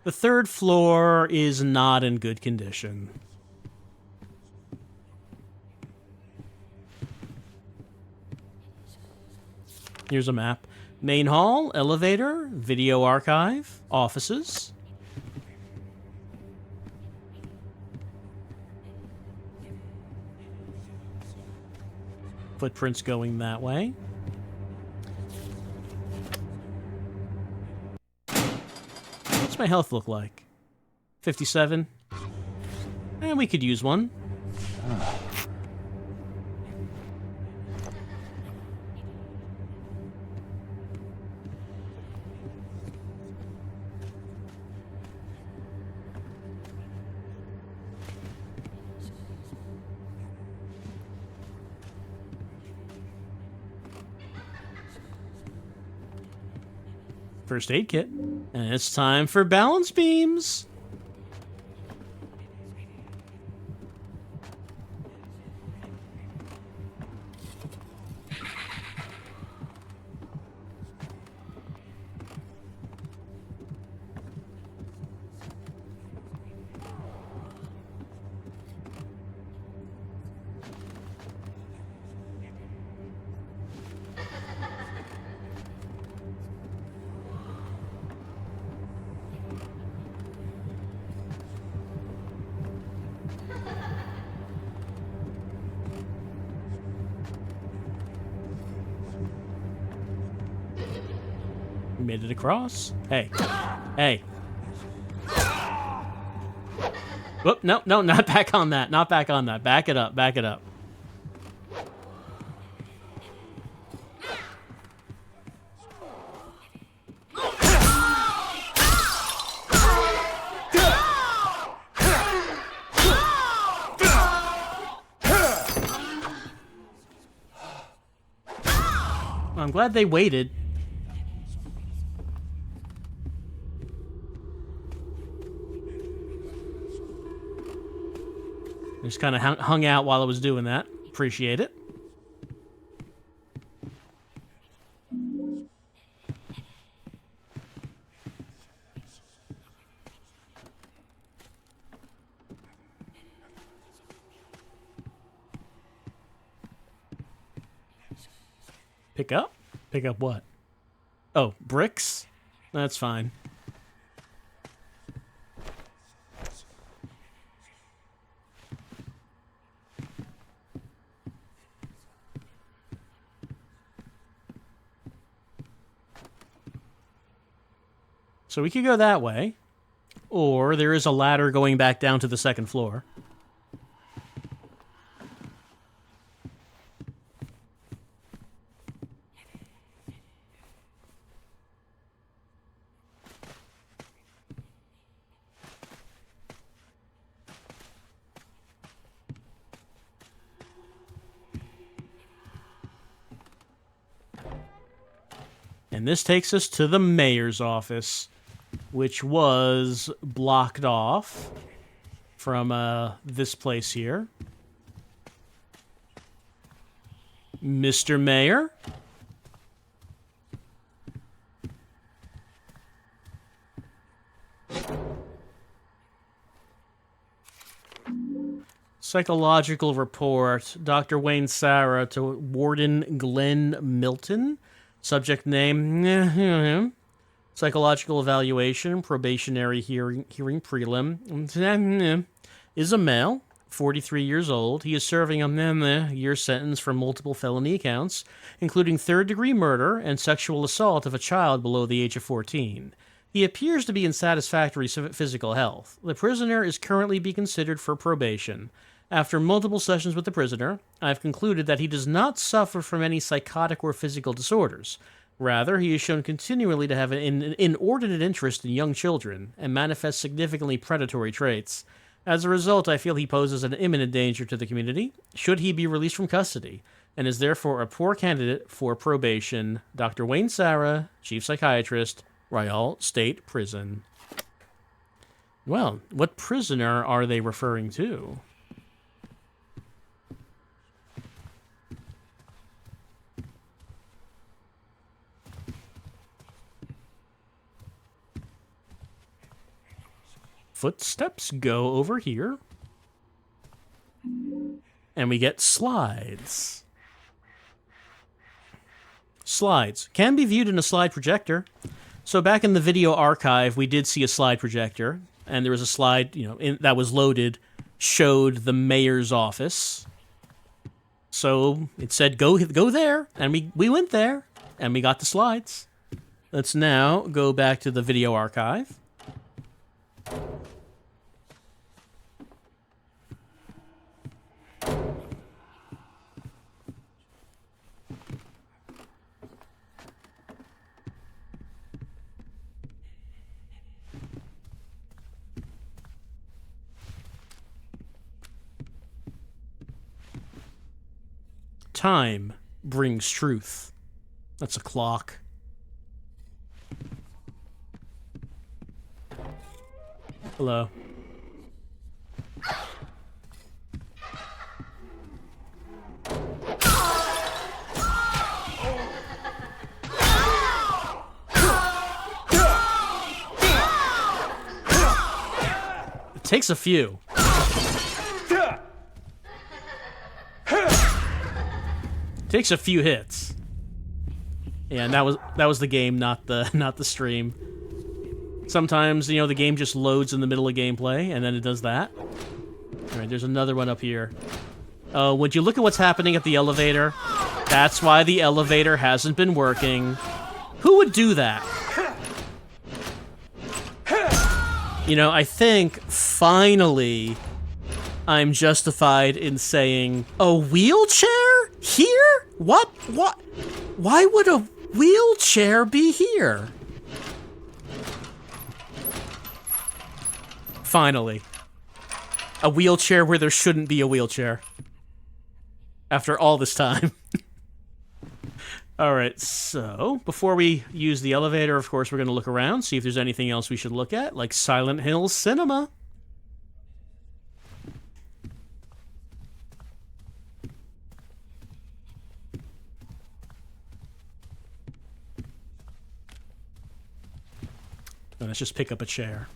The 3rd floor is not in good condition. Here's a map. Main hall, elevator, video archive, offices. Footprints going that way. What's my health look like? 57? And we could use one. First aid kit. And it's time for balance beams. We made it across. Hey. Hey. Whoop, no, not back on that. Not back on that. Back it up, back it up. I'm glad they waited. Just kind of hung out while I was doing that. Appreciate it. Pick up? Pick up what? Oh, bricks? That's fine. So we could go that way, or there is a ladder going back down to the 2nd floor. And this takes us to the mayor's office, which was blocked off from this place here. Mr. Mayor? Psychological report. Dr. Wayne Sarah to Warden Glenn Milton. Subject name. Psychological evaluation. Probationary hearing prelim. Is a male. 43 years old. He is serving a year sentence for multiple felony counts, including third-degree murder and sexual assault of a child below the age of 14. He appears to be in satisfactory physical health. The prisoner is currently being considered for probation. After multiple sessions with the prisoner, I have concluded that he does not suffer from any psychotic or physical disorders. Rather, he is shown continually to have an inordinate interest in young children and manifests significantly predatory traits. As a result, I feel he poses an imminent danger to the community should he be released from custody, and is therefore a poor candidate for probation. Dr. Wayne Sarah, Chief Psychiatrist, Royal State Prison. Well, what prisoner are they referring to? Footsteps go over here. And we get slides. Slides can be viewed in a slide projector. So back in the video archive, we did see a slide projector, and there was a slide, that was loaded, showed the mayor's office. So it said, go there, and we went there, and we got the slides. Let's now go back to the video archive. Time brings truth. That's a clock. Hello. It takes a few. Takes a few hits. Yeah, and that was the game, not the stream. Sometimes, the game just loads in the middle of gameplay, and then it does that. Alright, there's another one up here. Would you look at what's happening at the elevator? That's why the elevator hasn't been working. Who would do that? I think, finally, I'm justified in saying, a wheelchair? Here? What? Why would a wheelchair be here? Finally. A wheelchair where there shouldn't be a wheelchair. After all this time. Alright, so, before we use the elevator, of course, we're going to look around, see if there's anything else we should look at, like Silent Hill Cinema. Let's just pick up a chair.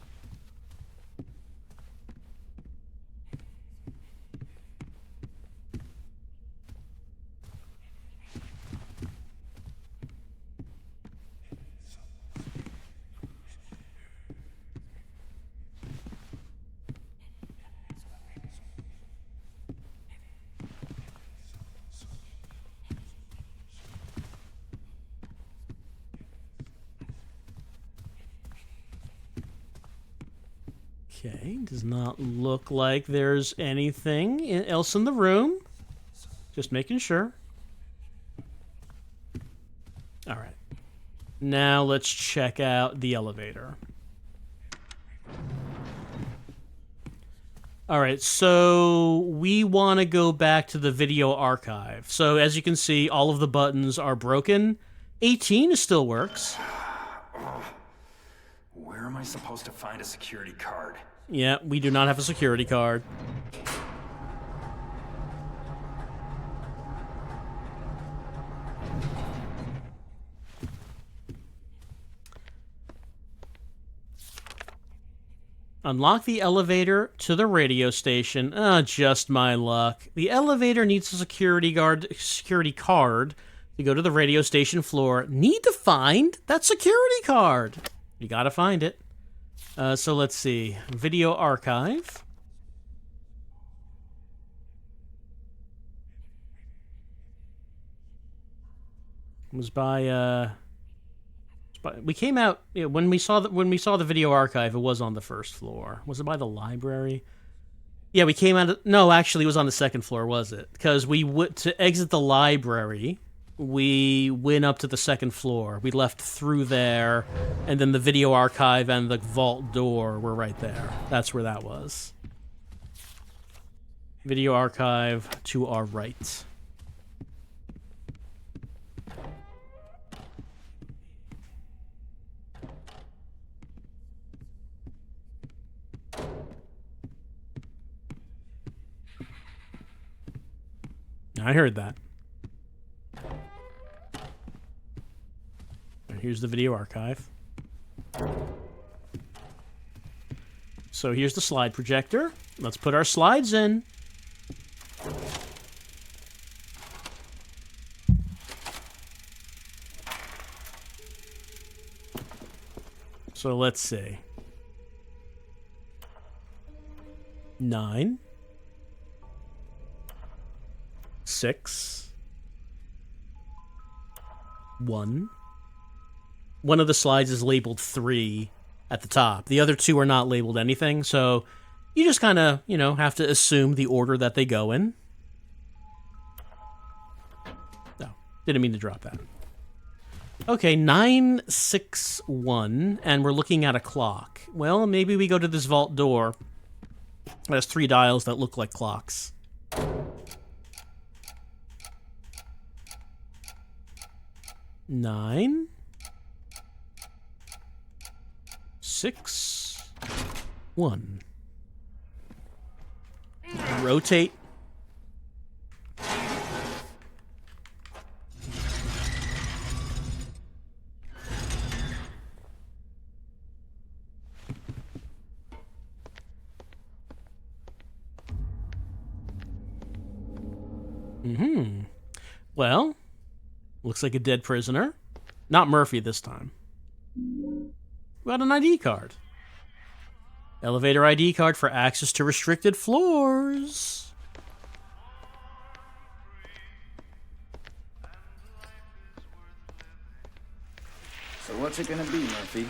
Okay, does not look like there's anything else in the room. Just making sure. Alright. Now let's check out the elevator. Alright, so we want to go back to the video archive. So as you can see, all of the buttons are broken. 18 still works. Where am I supposed to find a security card? Yeah, we do not have a security card. Unlock the elevator to the radio station. Just my luck. The elevator needs a security card to go to the radio station floor. Need to find that security card. You gotta find it. So let's see. Video archive. It was by we came out when we saw the video archive. It was on the first floor. Was it by the library? Yeah, we came out. No, actually, it was on the second floor. Was it? Because we to exit the library, we went up to the second floor. We left through there, and then the video archive and the vault door were right there. That's where that was. Video archive to our right. I heard that. And here's the video archive. So here's the slide projector. Let's put our slides in. So let's see. 9. 6. 1. One of the slides is labeled 3 at the top. The other 2 are not labeled anything, so you just kind of, have to assume the order that they go in. No, didn't mean to drop that. Okay, 961, and we're looking at a clock. Well, maybe we go to this vault door. It has 3 dials that look like clocks. 9, 6, 1. Rotate. Well, looks like a dead prisoner. Not Murphy this time. We got an ID card. Elevator ID card for access to restricted floors. So what's it gonna be, Murphy?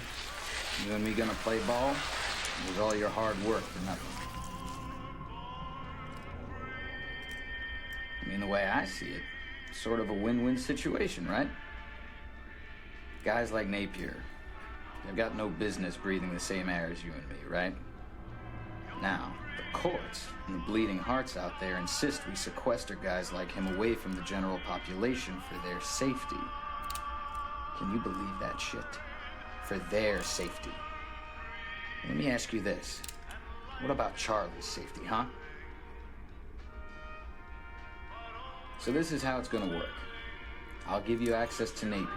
You and me gonna play ball? It was all your hard work for nothing. I mean, the way I see it, sort of a win-win situation, right? Guys like Napier, they've got no business breathing the same air as you and me, right? Now, the courts and the bleeding hearts out there insist we sequester guys like him away from the general population for their safety. Can you believe that shit? For their safety. Let me ask you this. What about Charlie's safety, huh? So this is how it's gonna work. I'll give you access to Napier.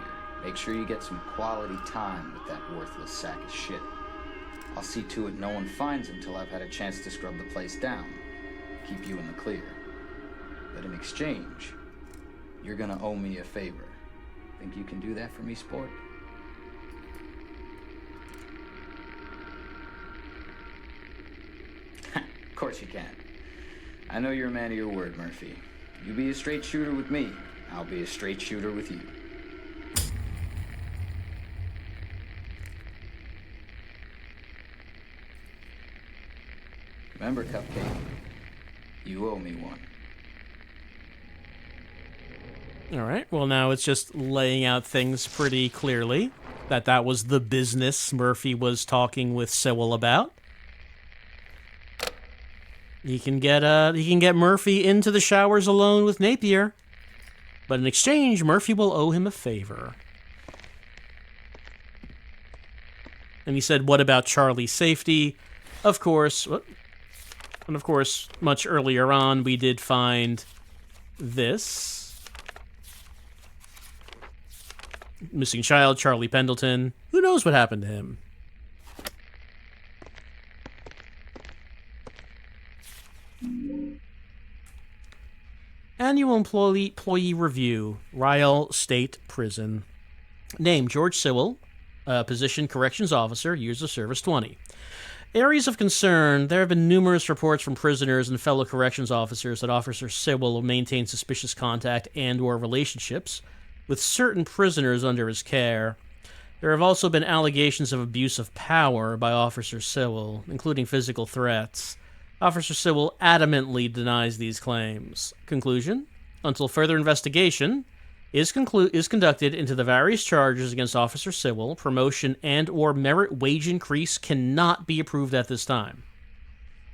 Make sure you get some quality time with that worthless sack of shit. I'll see to it no one finds him till I've had a chance to scrub the place down. Keep you in the clear. But in exchange, you're gonna owe me a favor. Think you can do that for me, sport? Of course you can. I know you're a man of your word, Murphy. You be a straight shooter with me, I'll be a straight shooter with you. Remember, Cupcake, you owe me one. All right. Well, now it's just laying out things pretty clearly that was the business Murphy was talking with Sewell about. He can get Murphy into the showers alone with Napier, but in exchange, Murphy will owe him a favor. And he said, what about Charlie's safety? Of course, and of course, much earlier on, we did find this. Missing child, Charlie Pendleton. Who knows what happened to him? Annual employee review, Ryle State Prison. Name, George Sewell. Position, corrections officer. Years of service, 20. Areas of concern. There have been numerous reports from prisoners and fellow corrections officers that Officer Sewell maintained suspicious contact and or relationships with certain prisoners under his care. There have also been allegations of abuse of power by Officer Sewell, including physical threats. Officer Sewell adamantly denies these claims. Conclusion: until further investigation is conducted into the various charges against Officer Sewell, promotion and or merit wage increase cannot be approved at this time.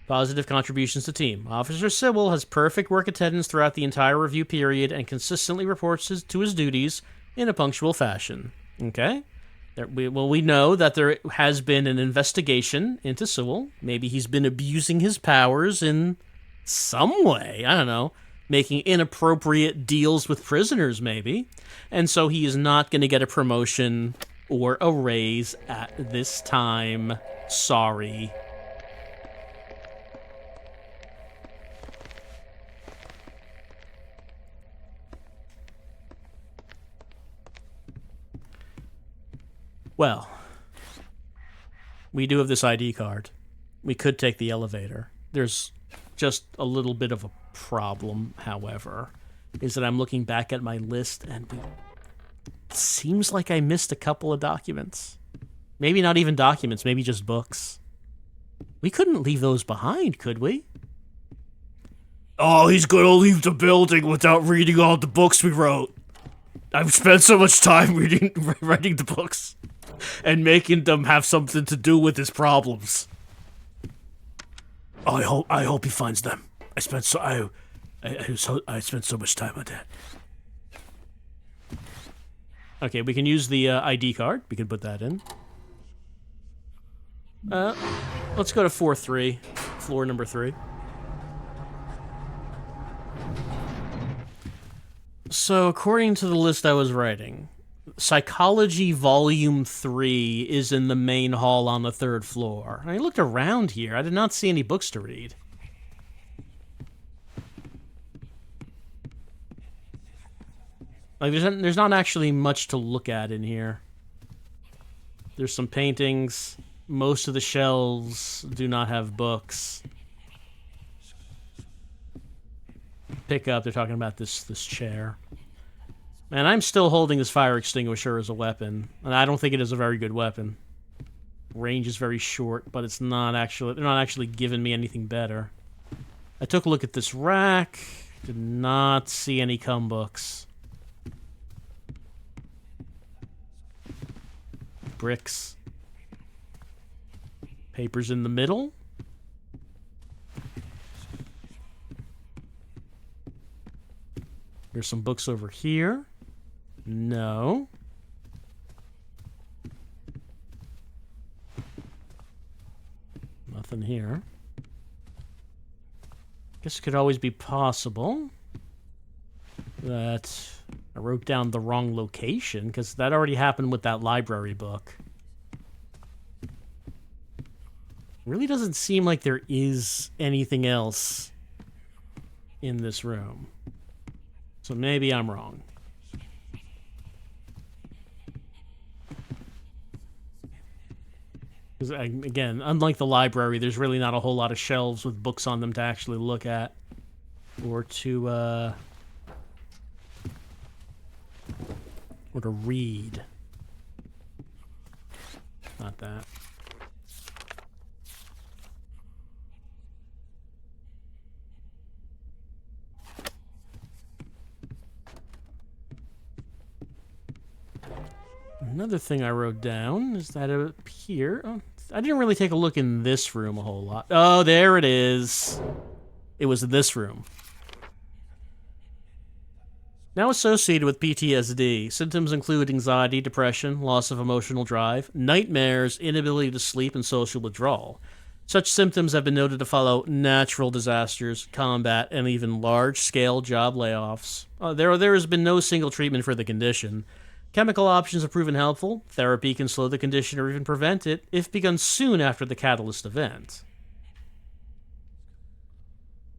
Positive contributions to team. Officer Sewell has perfect work attendance throughout the entire review period and consistently reports to his duties in a punctual fashion. Okay? We know that there has been an investigation into Sewell. Maybe he's been abusing his powers in some way. I don't know. Making inappropriate deals with prisoners, maybe. And so he is not going to get a promotion or a raise at this time. Sorry. Well, we do have this ID card. We could take the elevator. There's just a little bit of a problem, however, is that I'm looking back at my list and it seems like I missed a couple of documents. Maybe not even documents, maybe just books. We couldn't leave those behind, could we? Oh, he's gonna leave the building without reading all the books we wrote. I've spent so much time writing the books and making them have something to do with his problems. Oh, I hope he finds them. I spent so much time on that. Okay, we can use the ID card. We can put that in. Let's go to 4-3, floor number 3. So, according to the list I was writing, Psychology Volume 3 is in the main hall on the 3rd floor. I looked around here. I did not see any books to read. Like, there's not actually much to look at in here. There's some paintings. Most of the shelves do not have books. Pick up, they're talking about this chair. Man, I'm still holding this fire extinguisher as a weapon, and I don't think it is a very good weapon. Range is very short, but it's not actually, they're not actually giving me anything better. I took a look at this rack, did not see any cum books. Bricks. Papers in the middle. There's some books over here. No. Nothing here. Guess it could always be possible that I wrote down the wrong location, because that already happened with that library book. Really doesn't seem like there is anything else in this room. So maybe I'm wrong. Because, again, unlike the library, there's really not a whole lot of shelves with books on them to actually look at. Or to read. Not that. Another thing I wrote down is that up here... Oh, I didn't really take a look in this room a whole lot. Oh, there it is. It was in this room. Now associated with PTSD, symptoms include anxiety, depression, loss of emotional drive, nightmares, inability to sleep, and social withdrawal. Such symptoms have been noted to follow natural disasters, combat, and even large-scale job layoffs. There has been no single treatment for the condition. Chemical options have proven helpful. Therapy can slow the condition or even prevent it if begun soon after the catalyst event.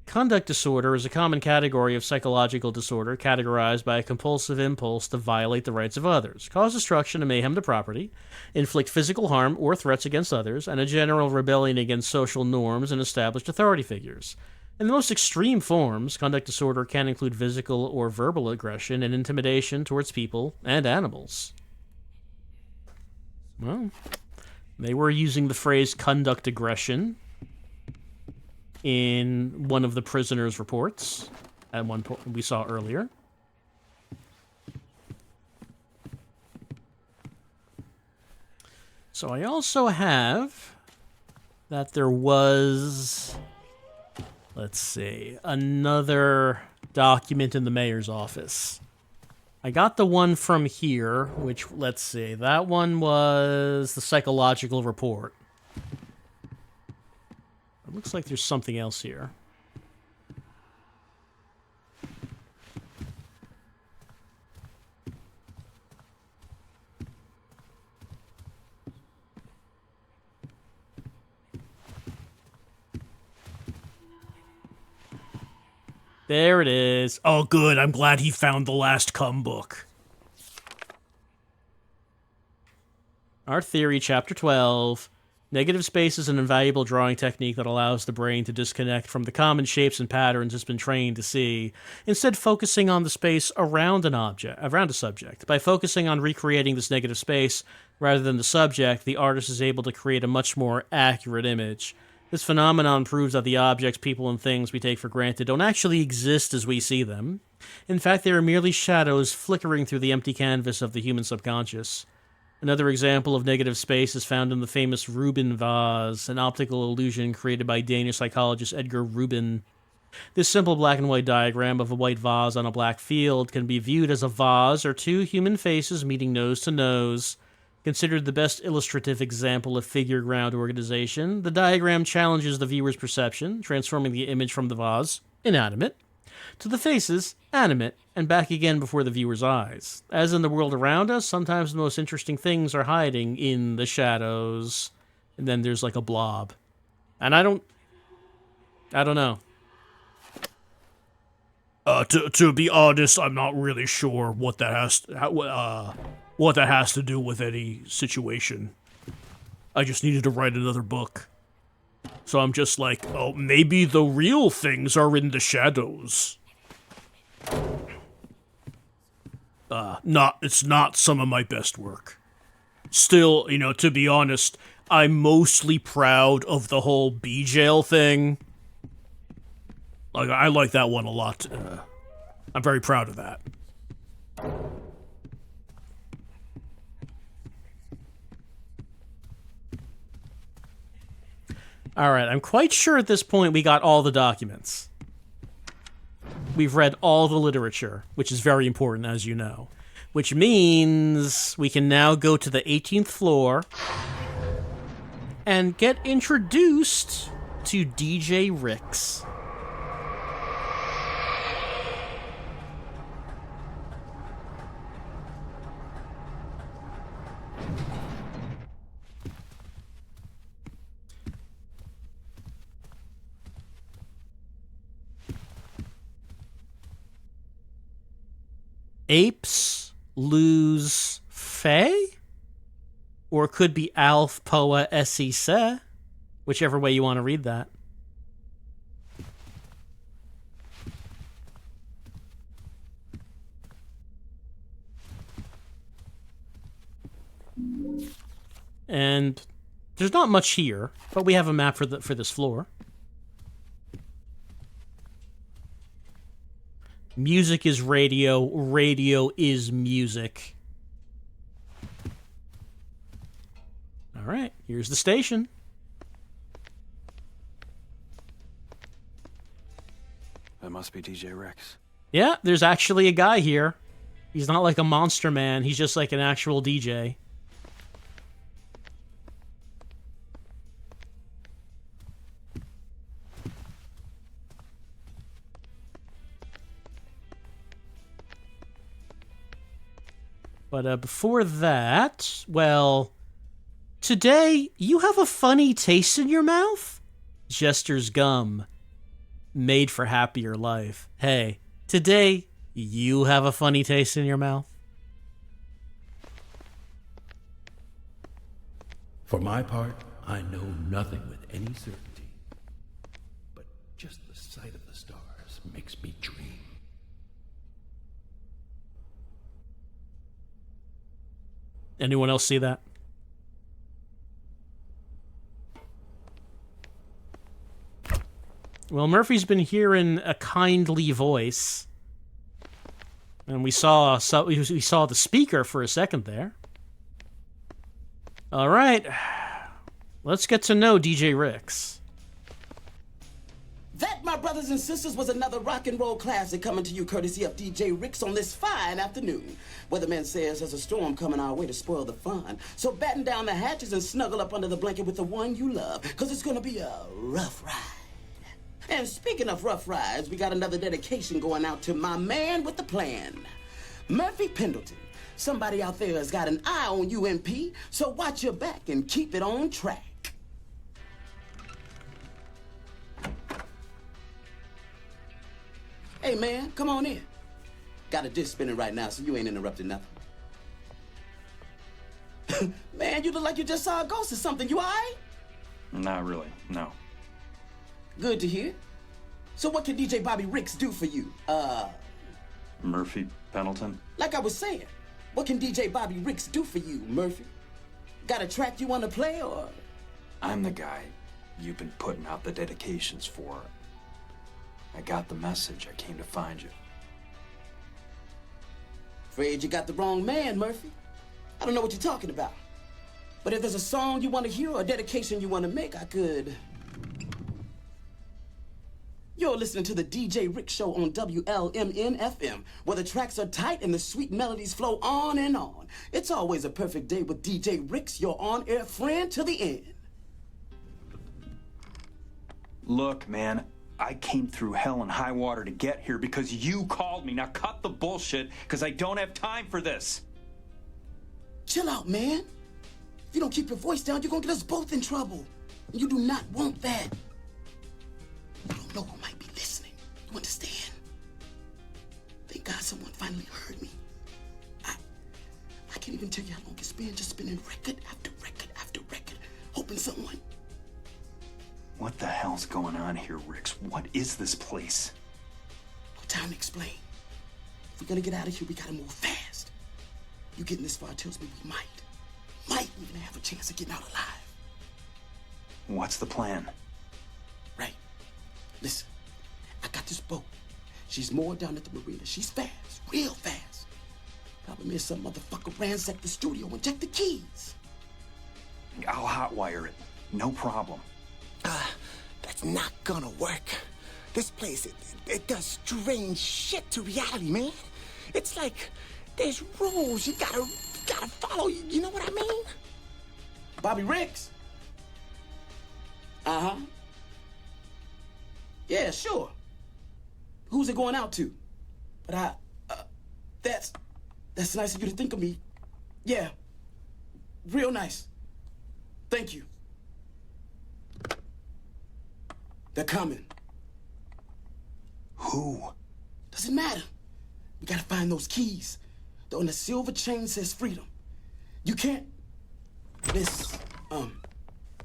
Conduct disorder is a common category of psychological disorder categorized by a compulsive impulse to violate the rights of others, cause destruction and mayhem to property, inflict physical harm or threats against others, and a general rebellion against social norms and established authority figures. In the most extreme forms, conduct disorder can include physical or verbal aggression and intimidation towards people and animals. Well, they were using the phrase conduct aggression in one of the prisoners' reports at one point we saw earlier. So I also have that there was, let's see, another document in the mayor's office. I got the one from here, which, let's see, that one was the psychological report. It looks like there's something else here. There it is. Oh, good. I'm glad he found the last cum book. Art Theory, Chapter 12. Negative space is an invaluable drawing technique that allows the brain to disconnect from the common shapes and patterns it's been trained to see, instead focusing on the space around a subject. By focusing on recreating this negative space rather than the subject, the artist is able to create a much more accurate image. This phenomenon proves that the objects, people, and things we take for granted don't actually exist as we see them. In fact, they are merely shadows flickering through the empty canvas of the human subconscious. Another example of negative space is found in the famous Rubin vase, an optical illusion created by Danish psychologist Edgar Rubin. This simple black and white diagram of a white vase on a black field can be viewed as a vase or two human faces meeting nose to nose. Considered the best illustrative example of figure ground organization, the diagram challenges the viewer's perception, transforming the image from the vase, inanimate, to the faces, animate, and back again before the viewer's eyes. As in the world around us, sometimes the most interesting things are hiding in the shadows. And then there's like a blob. And I don't know. To be honest, I'm not really sure what that has to do with any situation. I just needed to write another book. So I'm just like, oh, maybe the real things are in the shadows. It's not some of my best work. Still, to be honest, I'm mostly proud of the whole B-jail thing. Like, I like that one a lot. I'm very proud of that. Alright, I'm quite sure at this point we got all the documents. We've read all the literature, which is very important, as you know. Which means we can now go to the 18th floor and get introduced to DJ Ricks. Apes lose Fae? Or it could be Alf Poa Essie Se, whichever way you want to read that. And there's not much here, but we have a map for this floor. Music is radio, radio is music. Alright, here's the station. That must be DJ Rex. Yeah, there's actually a guy here. He's not like a monster man. He's just like an actual DJ. But before that, well, today you have a funny taste in your mouth? Jester's gum. Made for happier life. Hey, today you have a funny taste in your mouth? For my part, I know nothing with any certainty. But just the sight of the stars makes me dream. Anyone else see that? Well, Murphy's been hearing a kindly voice. And we saw the speaker for a second there. All right. Let's get to know DJ Ricks. That, my brothers and sisters, was another rock and roll classic coming to you courtesy of DJ Ricks on this fine afternoon. Weatherman says there's a storm coming our way to spoil the fun. So batten down the hatches and snuggle up under the blanket with the one you love, because it's going to be a rough ride. And speaking of rough rides, we got another dedication going out to my man with the plan, Murphy Pendleton. Somebody out there has got an eye on you, MP, so watch your back and keep it on track. Hey, man, come on in. Got a disc spinning right now, so you ain't interrupting nothing. Man, you look like you just saw a ghost or something. You all right? Not really, no. Good to hear. So what can DJ Bobby Ricks do for you? Murphy Pendleton? Like I was saying, what can DJ Bobby Ricks do for you, Murphy? Got a track you want to play, or? I'm the guy you've been putting out the dedications for. I got the message. I came to find you. Afraid you got the wrong man, Murphy. I don't know what you're talking about. But if there's a song you want to hear or a dedication you want to make, I could. You're listening to the DJ Rick Show on WLMN-FM, where the tracks are tight and the sweet melodies flow on and on. It's always a perfect day with DJ Ricks, your on-air friend to the end. Look, man, I came through hell and high water to get here because you called me. Now cut the bullshit, because I don't have time for this. Chill out, man. If you don't keep your voice down, you're gonna get us both in trouble. And you do not want that. You don't know who might be listening. You understand? Thank God someone finally heard me. I can't even tell you how long it's been just spinning record after record after record, hoping someone. What the hell's going on here, Ricks? What is this place? No time to explain. If we're gonna get out of here, we gotta move fast. You getting this far tells me we might even have a chance of getting out alive. What's the plan? Right. Listen, I got this boat. She's moored down at the marina. She's fast, real fast. Problem is some motherfucker ransacked the studio and checked the keys. I'll hotwire it. No problem. That's not gonna work. This place, it does strange shit to reality, man. It's like there's rules you gotta follow. You know what I mean? Bobby Ricks? Uh-huh. Yeah, sure. Who's it going out to? But that's nice of you to think of me. Yeah, real nice. Thank you. They're coming. Who? Doesn't matter. We gotta find those keys. On the silver chain says freedom. You can't... Miss,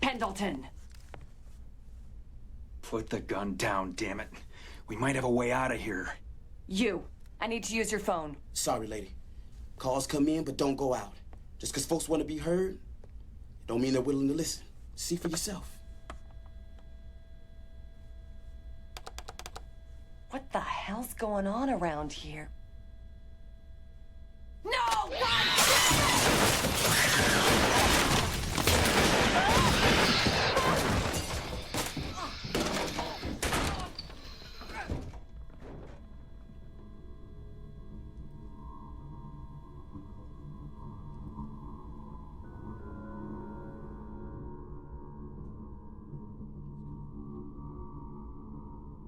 Pendleton. Put the gun down, damn it. We might have a way out of here. You. I need to use your phone. Sorry, lady. Calls come in, but don't go out. Just because folks want to be heard, don't mean they're willing to listen. See for yourself. What the hell's going on around here? No! Run!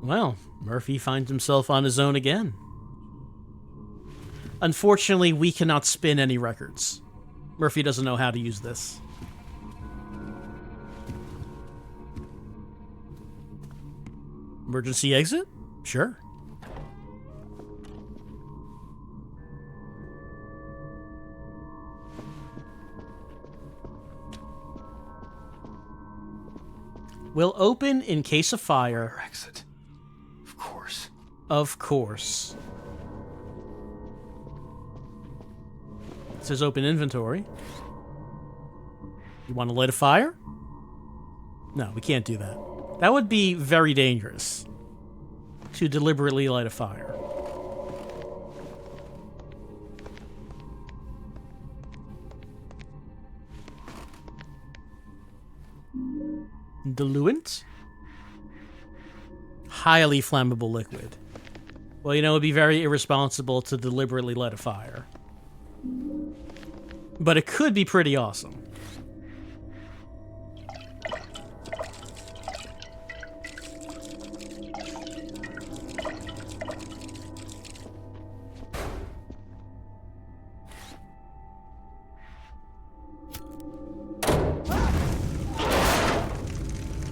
Well, Murphy finds himself on his own again. Unfortunately, we cannot spin any records. Murphy doesn't know how to use this. Emergency exit? Sure. Will open in case of fire. Exit. Of course. Of course. It says open inventory. You want to light a fire? No, we can't do that. That would be very dangerous. To deliberately light a fire. Diluent? Highly flammable liquid. Well, you know, it would be very irresponsible to deliberately light a fire. But it could be pretty awesome.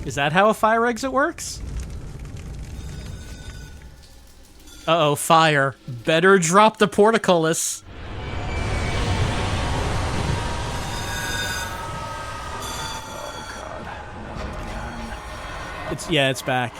Is that how a fire exit works? Uh-oh, fire. Better drop the portcullis. It's back.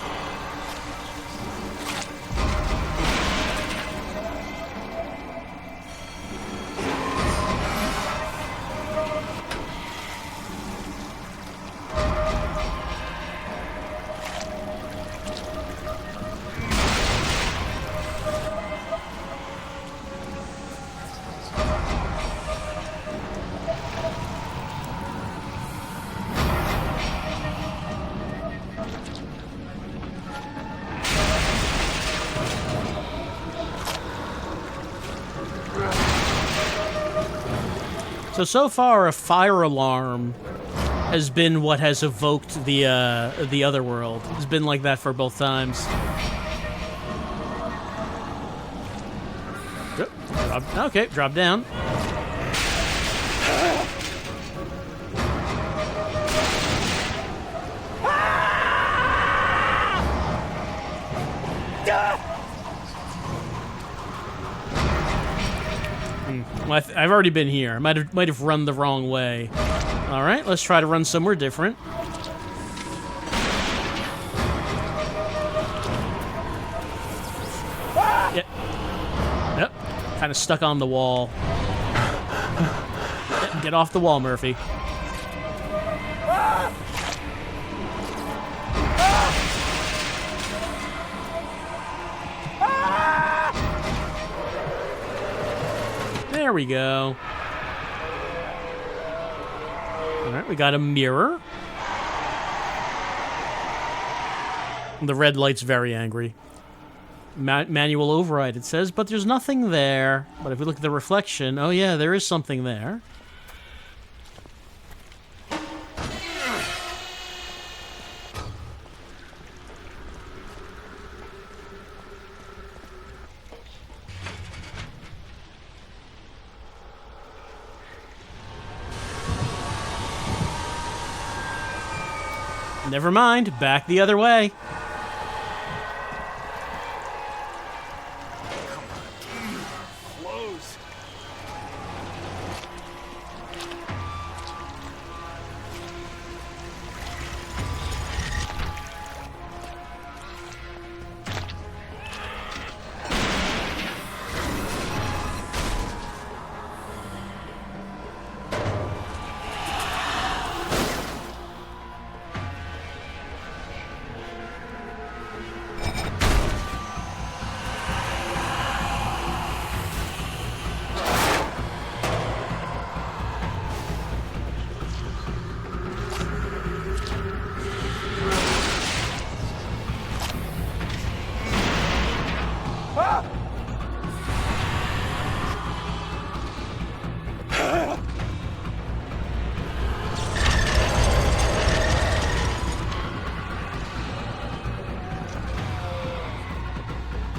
So far, a fire alarm has been what has evoked the Otherworld. It's been like that for both times. Okay, drop down. Well, I've already been here. I might have run the wrong way. All right, let's try to run somewhere different. Yep. Yep. Kind of stuck on the wall. Get off the wall, Murphy. There we go. Alright, we got a mirror. The red light's very angry. Manual override, it says, but there's nothing there. But if we look at the reflection, oh yeah, there is something there. Never mind, back the other way. Close.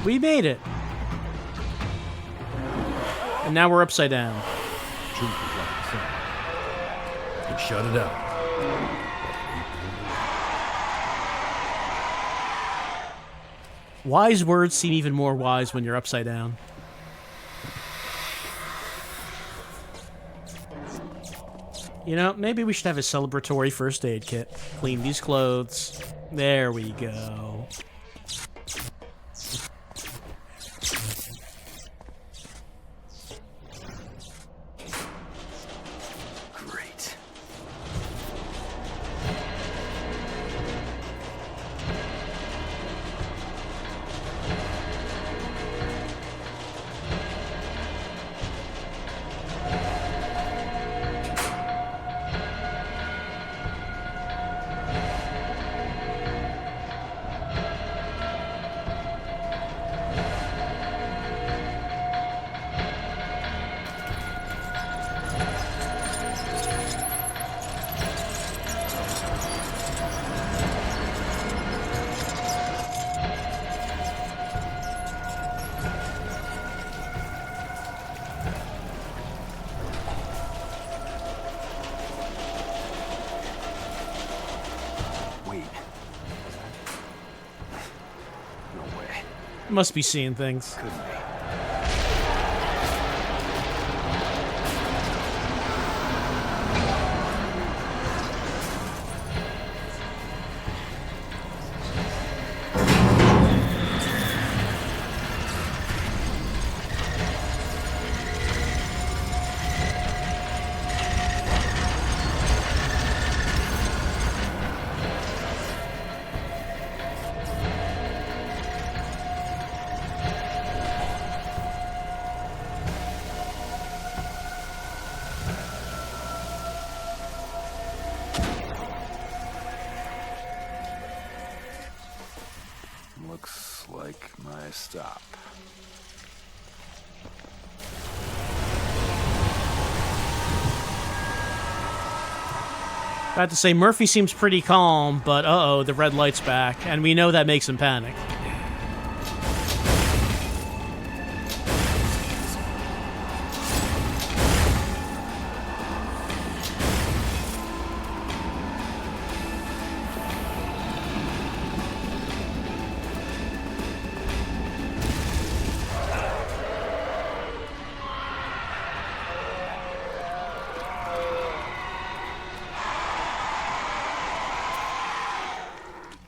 We made it. And now we're upside down. Truth is like the sun. You shut it out. Wise words seem even more wise when you're upside down. You know, maybe we should have a celebratory first aid kit. Clean these clothes. There we go. Great. Must be seeing things. Looks like my stop. About to say, Murphy seems pretty calm, but uh-oh, the red light's back, and we know that makes him panic.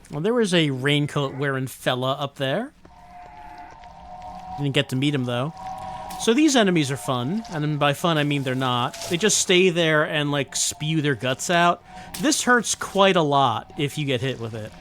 Well, there was a raincoat-wearing fella up there. Didn't get to meet him, though. So these enemies are fun, and by fun I mean they're not. They just stay there and, like, spew their guts out. This hurts quite a lot if you get hit with it.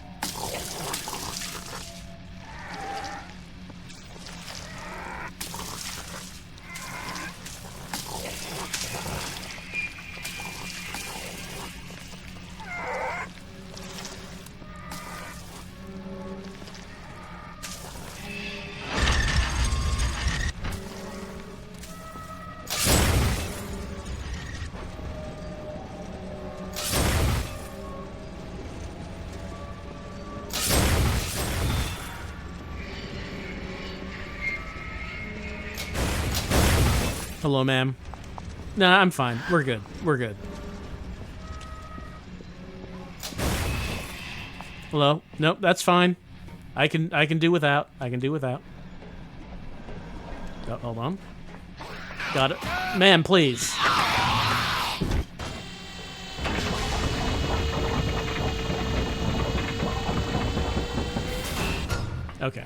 Hello, ma'am. Nah, I'm fine. We're good. We're good. Hello? Nope, that's fine. I can do without. I can do without. Oh, hold on. Got it. Ma'am, please. Okay.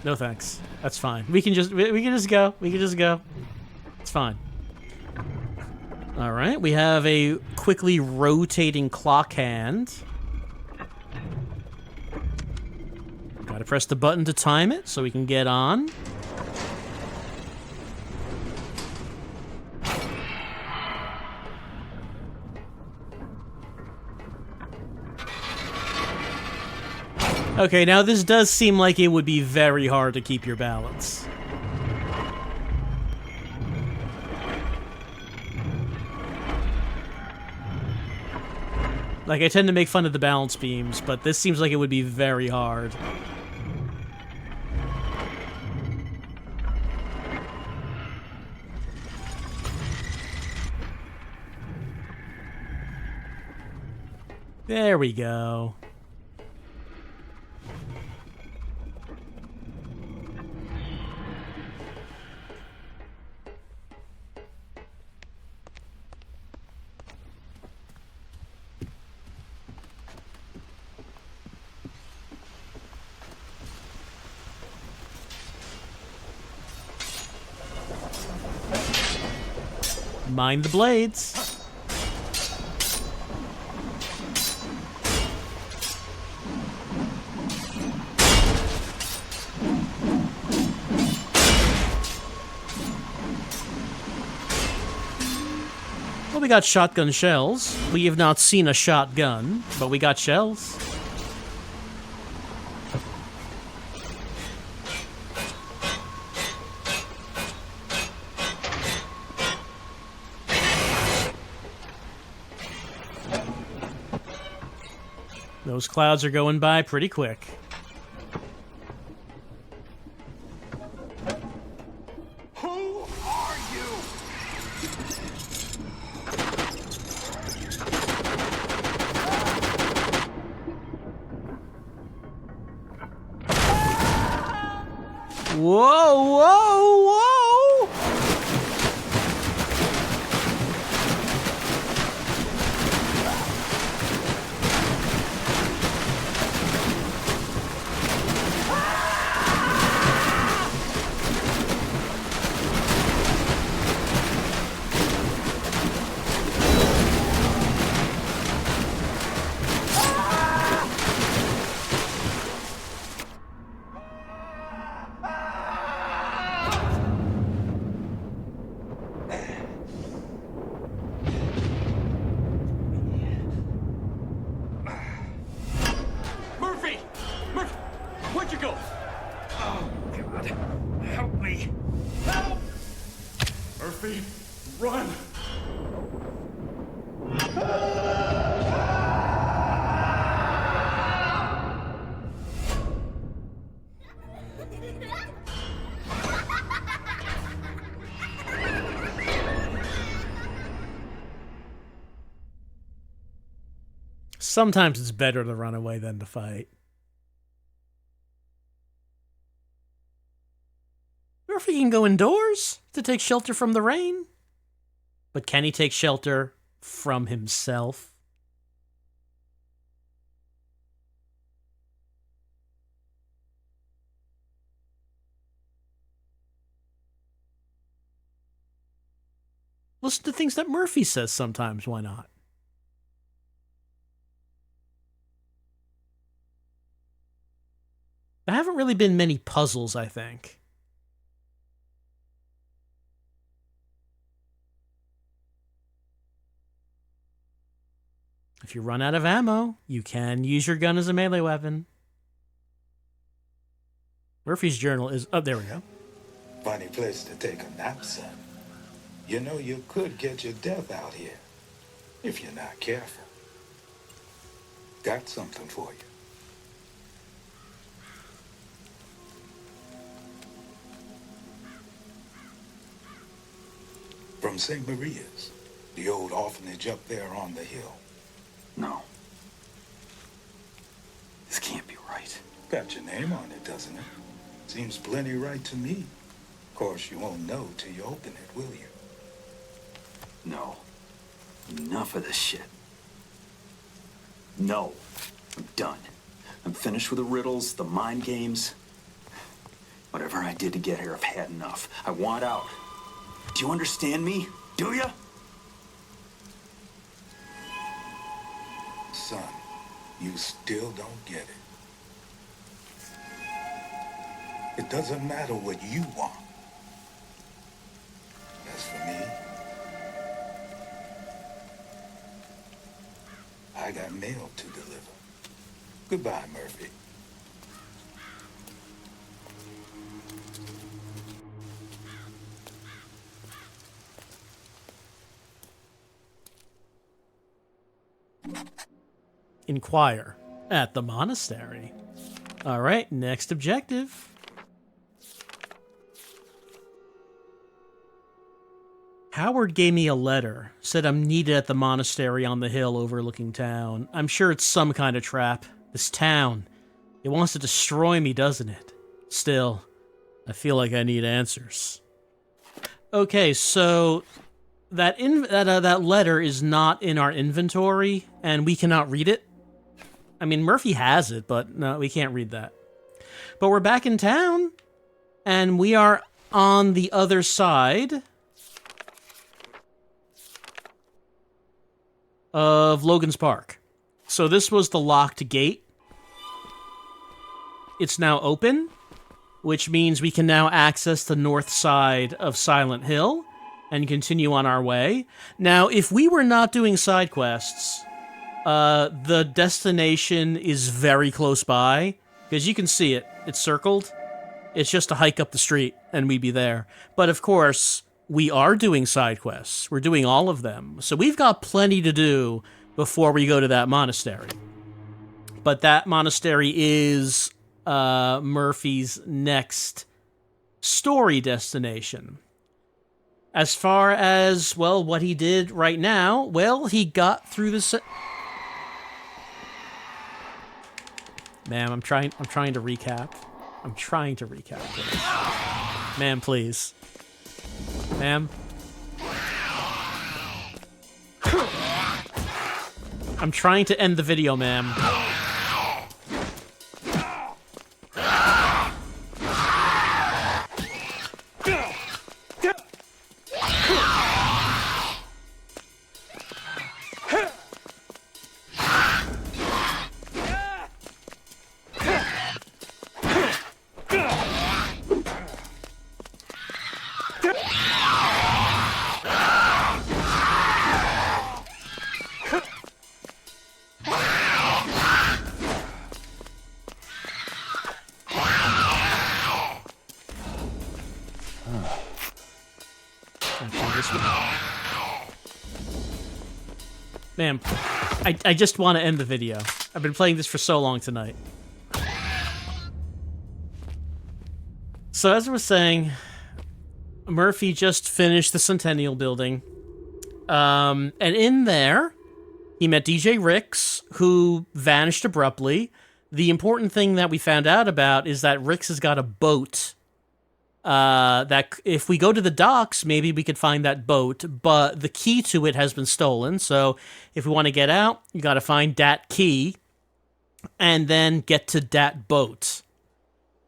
No thanks. That's fine. We can just go. We can just go. It's fine. All right. We have a quickly rotating clock hand. Got to press the button to time it so we can get on. Okay, now this does seem like it would be very hard to keep your balance. Like, I tend to make fun of the balance beams, but this seems like it would be very hard. There we go. Mind the blades. Well, we got shotgun shells. We have not seen a shotgun, but we got shells. Those clouds are going by pretty quick. Who are you? Whoa, whoa, whoa! Murphy! Murphy! Where'd you go? Oh, God. Help me. Help! Murphy, run! Sometimes it's better to run away than to fight. Murphy can go indoors to take shelter from the rain. But can he take shelter from himself? Listen to things that Murphy says sometimes, why not? There haven't really been many puzzles, I think. If you run out of ammo, you can use your gun as a melee weapon. Murphy's journal is... Oh, there we go. Funny place to take a nap, son. You know you could get your death out here, if you're not careful. Got something for you. From St. Maria's, the old orphanage up there on the hill. No. This can't be right. Got your name on it, doesn't it? Seems plenty right to me. Of course, you won't know till you open it, will you? No. Enough of this shit. No. I'm done. I'm finished with the riddles, the mind games. Whatever I did to get here, I've had enough. I want out. Do you understand me? Do you? Son, you still don't get it. It doesn't matter what you want. As for me, I got mail to deliver. Goodbye, Murphy. inquire at the monastery. All right, next objective. Howard gave me a letter, said I'm needed at the monastery on the hill overlooking town. I'm sure it's some kind of trap. This town, it wants to destroy me, doesn't it? Still, I feel like I need answers. Okay, so that letter is not in our inventory, and we cannot read it. I mean, Murphy has it, but no, we can't read that. But we're back in town, and we are on the other side of Logan's Park. So this was the locked gate. It's now open, which means we can now access the north side of Silent Hill and continue on our way. Now, if we were not doing side quests, the destination is very close by, because you can see it. It's circled. It's just a hike up the street, and we'd be there. But of course, we are doing side quests. We're doing all of them. So we've got plenty to do before we go to that monastery. But that monastery is Murphy's next story destination. As far as, well, what he did right now, well, he got through the... Ma'am, I'm trying to recap. I'm trying to recap this. Ma'am, please. Ma'am? I'm trying to end the video, ma'am. Ma'am, I just want to end the video. I've been playing this for so long tonight. So as I was saying, Murphy just finished the Centennial building. And in there, he met DJ Ricks, who vanished abruptly. The important thing that we found out about is that Ricks has got a boat. That if we go to the docks, maybe we could find that boat, but the key to it has been stolen. So if we want to get out, you got to find that key and then get to that boat.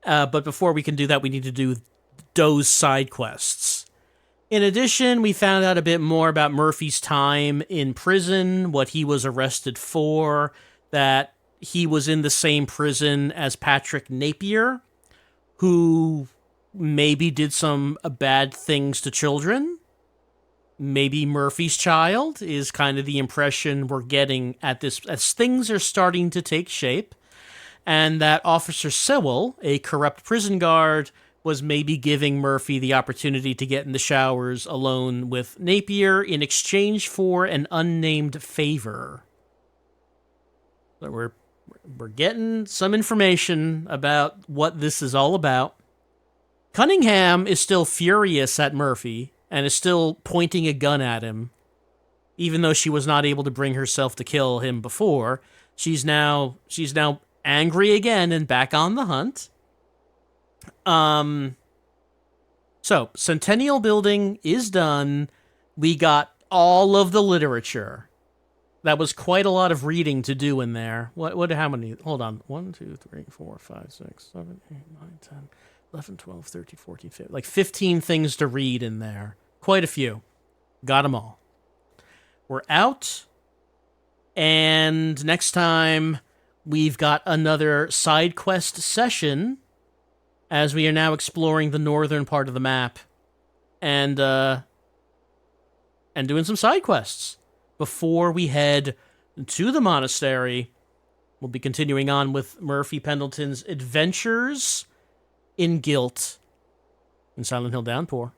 But before we can do that, we need to do those side quests. In addition, we found out a bit more about Murphy's time in prison, what he was arrested for, that he was in the same prison as Patrick Napier, who maybe did some bad things to children. Maybe Murphy's child is kind of the impression we're getting at this, as things are starting to take shape. And that Officer Sewell, a corrupt prison guard, was maybe giving Murphy the opportunity to get in the showers alone with Napier in exchange for an unnamed favor. So we're getting some information about what this is all about. Cunningham is still furious at Murphy and is still pointing a gun at him, even though she was not able to bring herself to kill him before. She's now angry again and back on the hunt. So Centennial building is done. We got all of the literature. That was quite a lot of reading to do in there. How many? Hold on. 1, 2, 3, 4, 5, 6, 7, 8, 9, 10, 11, 12, 13, 14, 15. Like 15 things to read in there. Quite a few. Got them all. We're out. And next time, we've got another side quest session, as we are now exploring the northern part of the map and doing some side quests. Before we head to the monastery, we'll be continuing on with Murphy Pendleton's adventures in guilt in Silent Hill Downpour.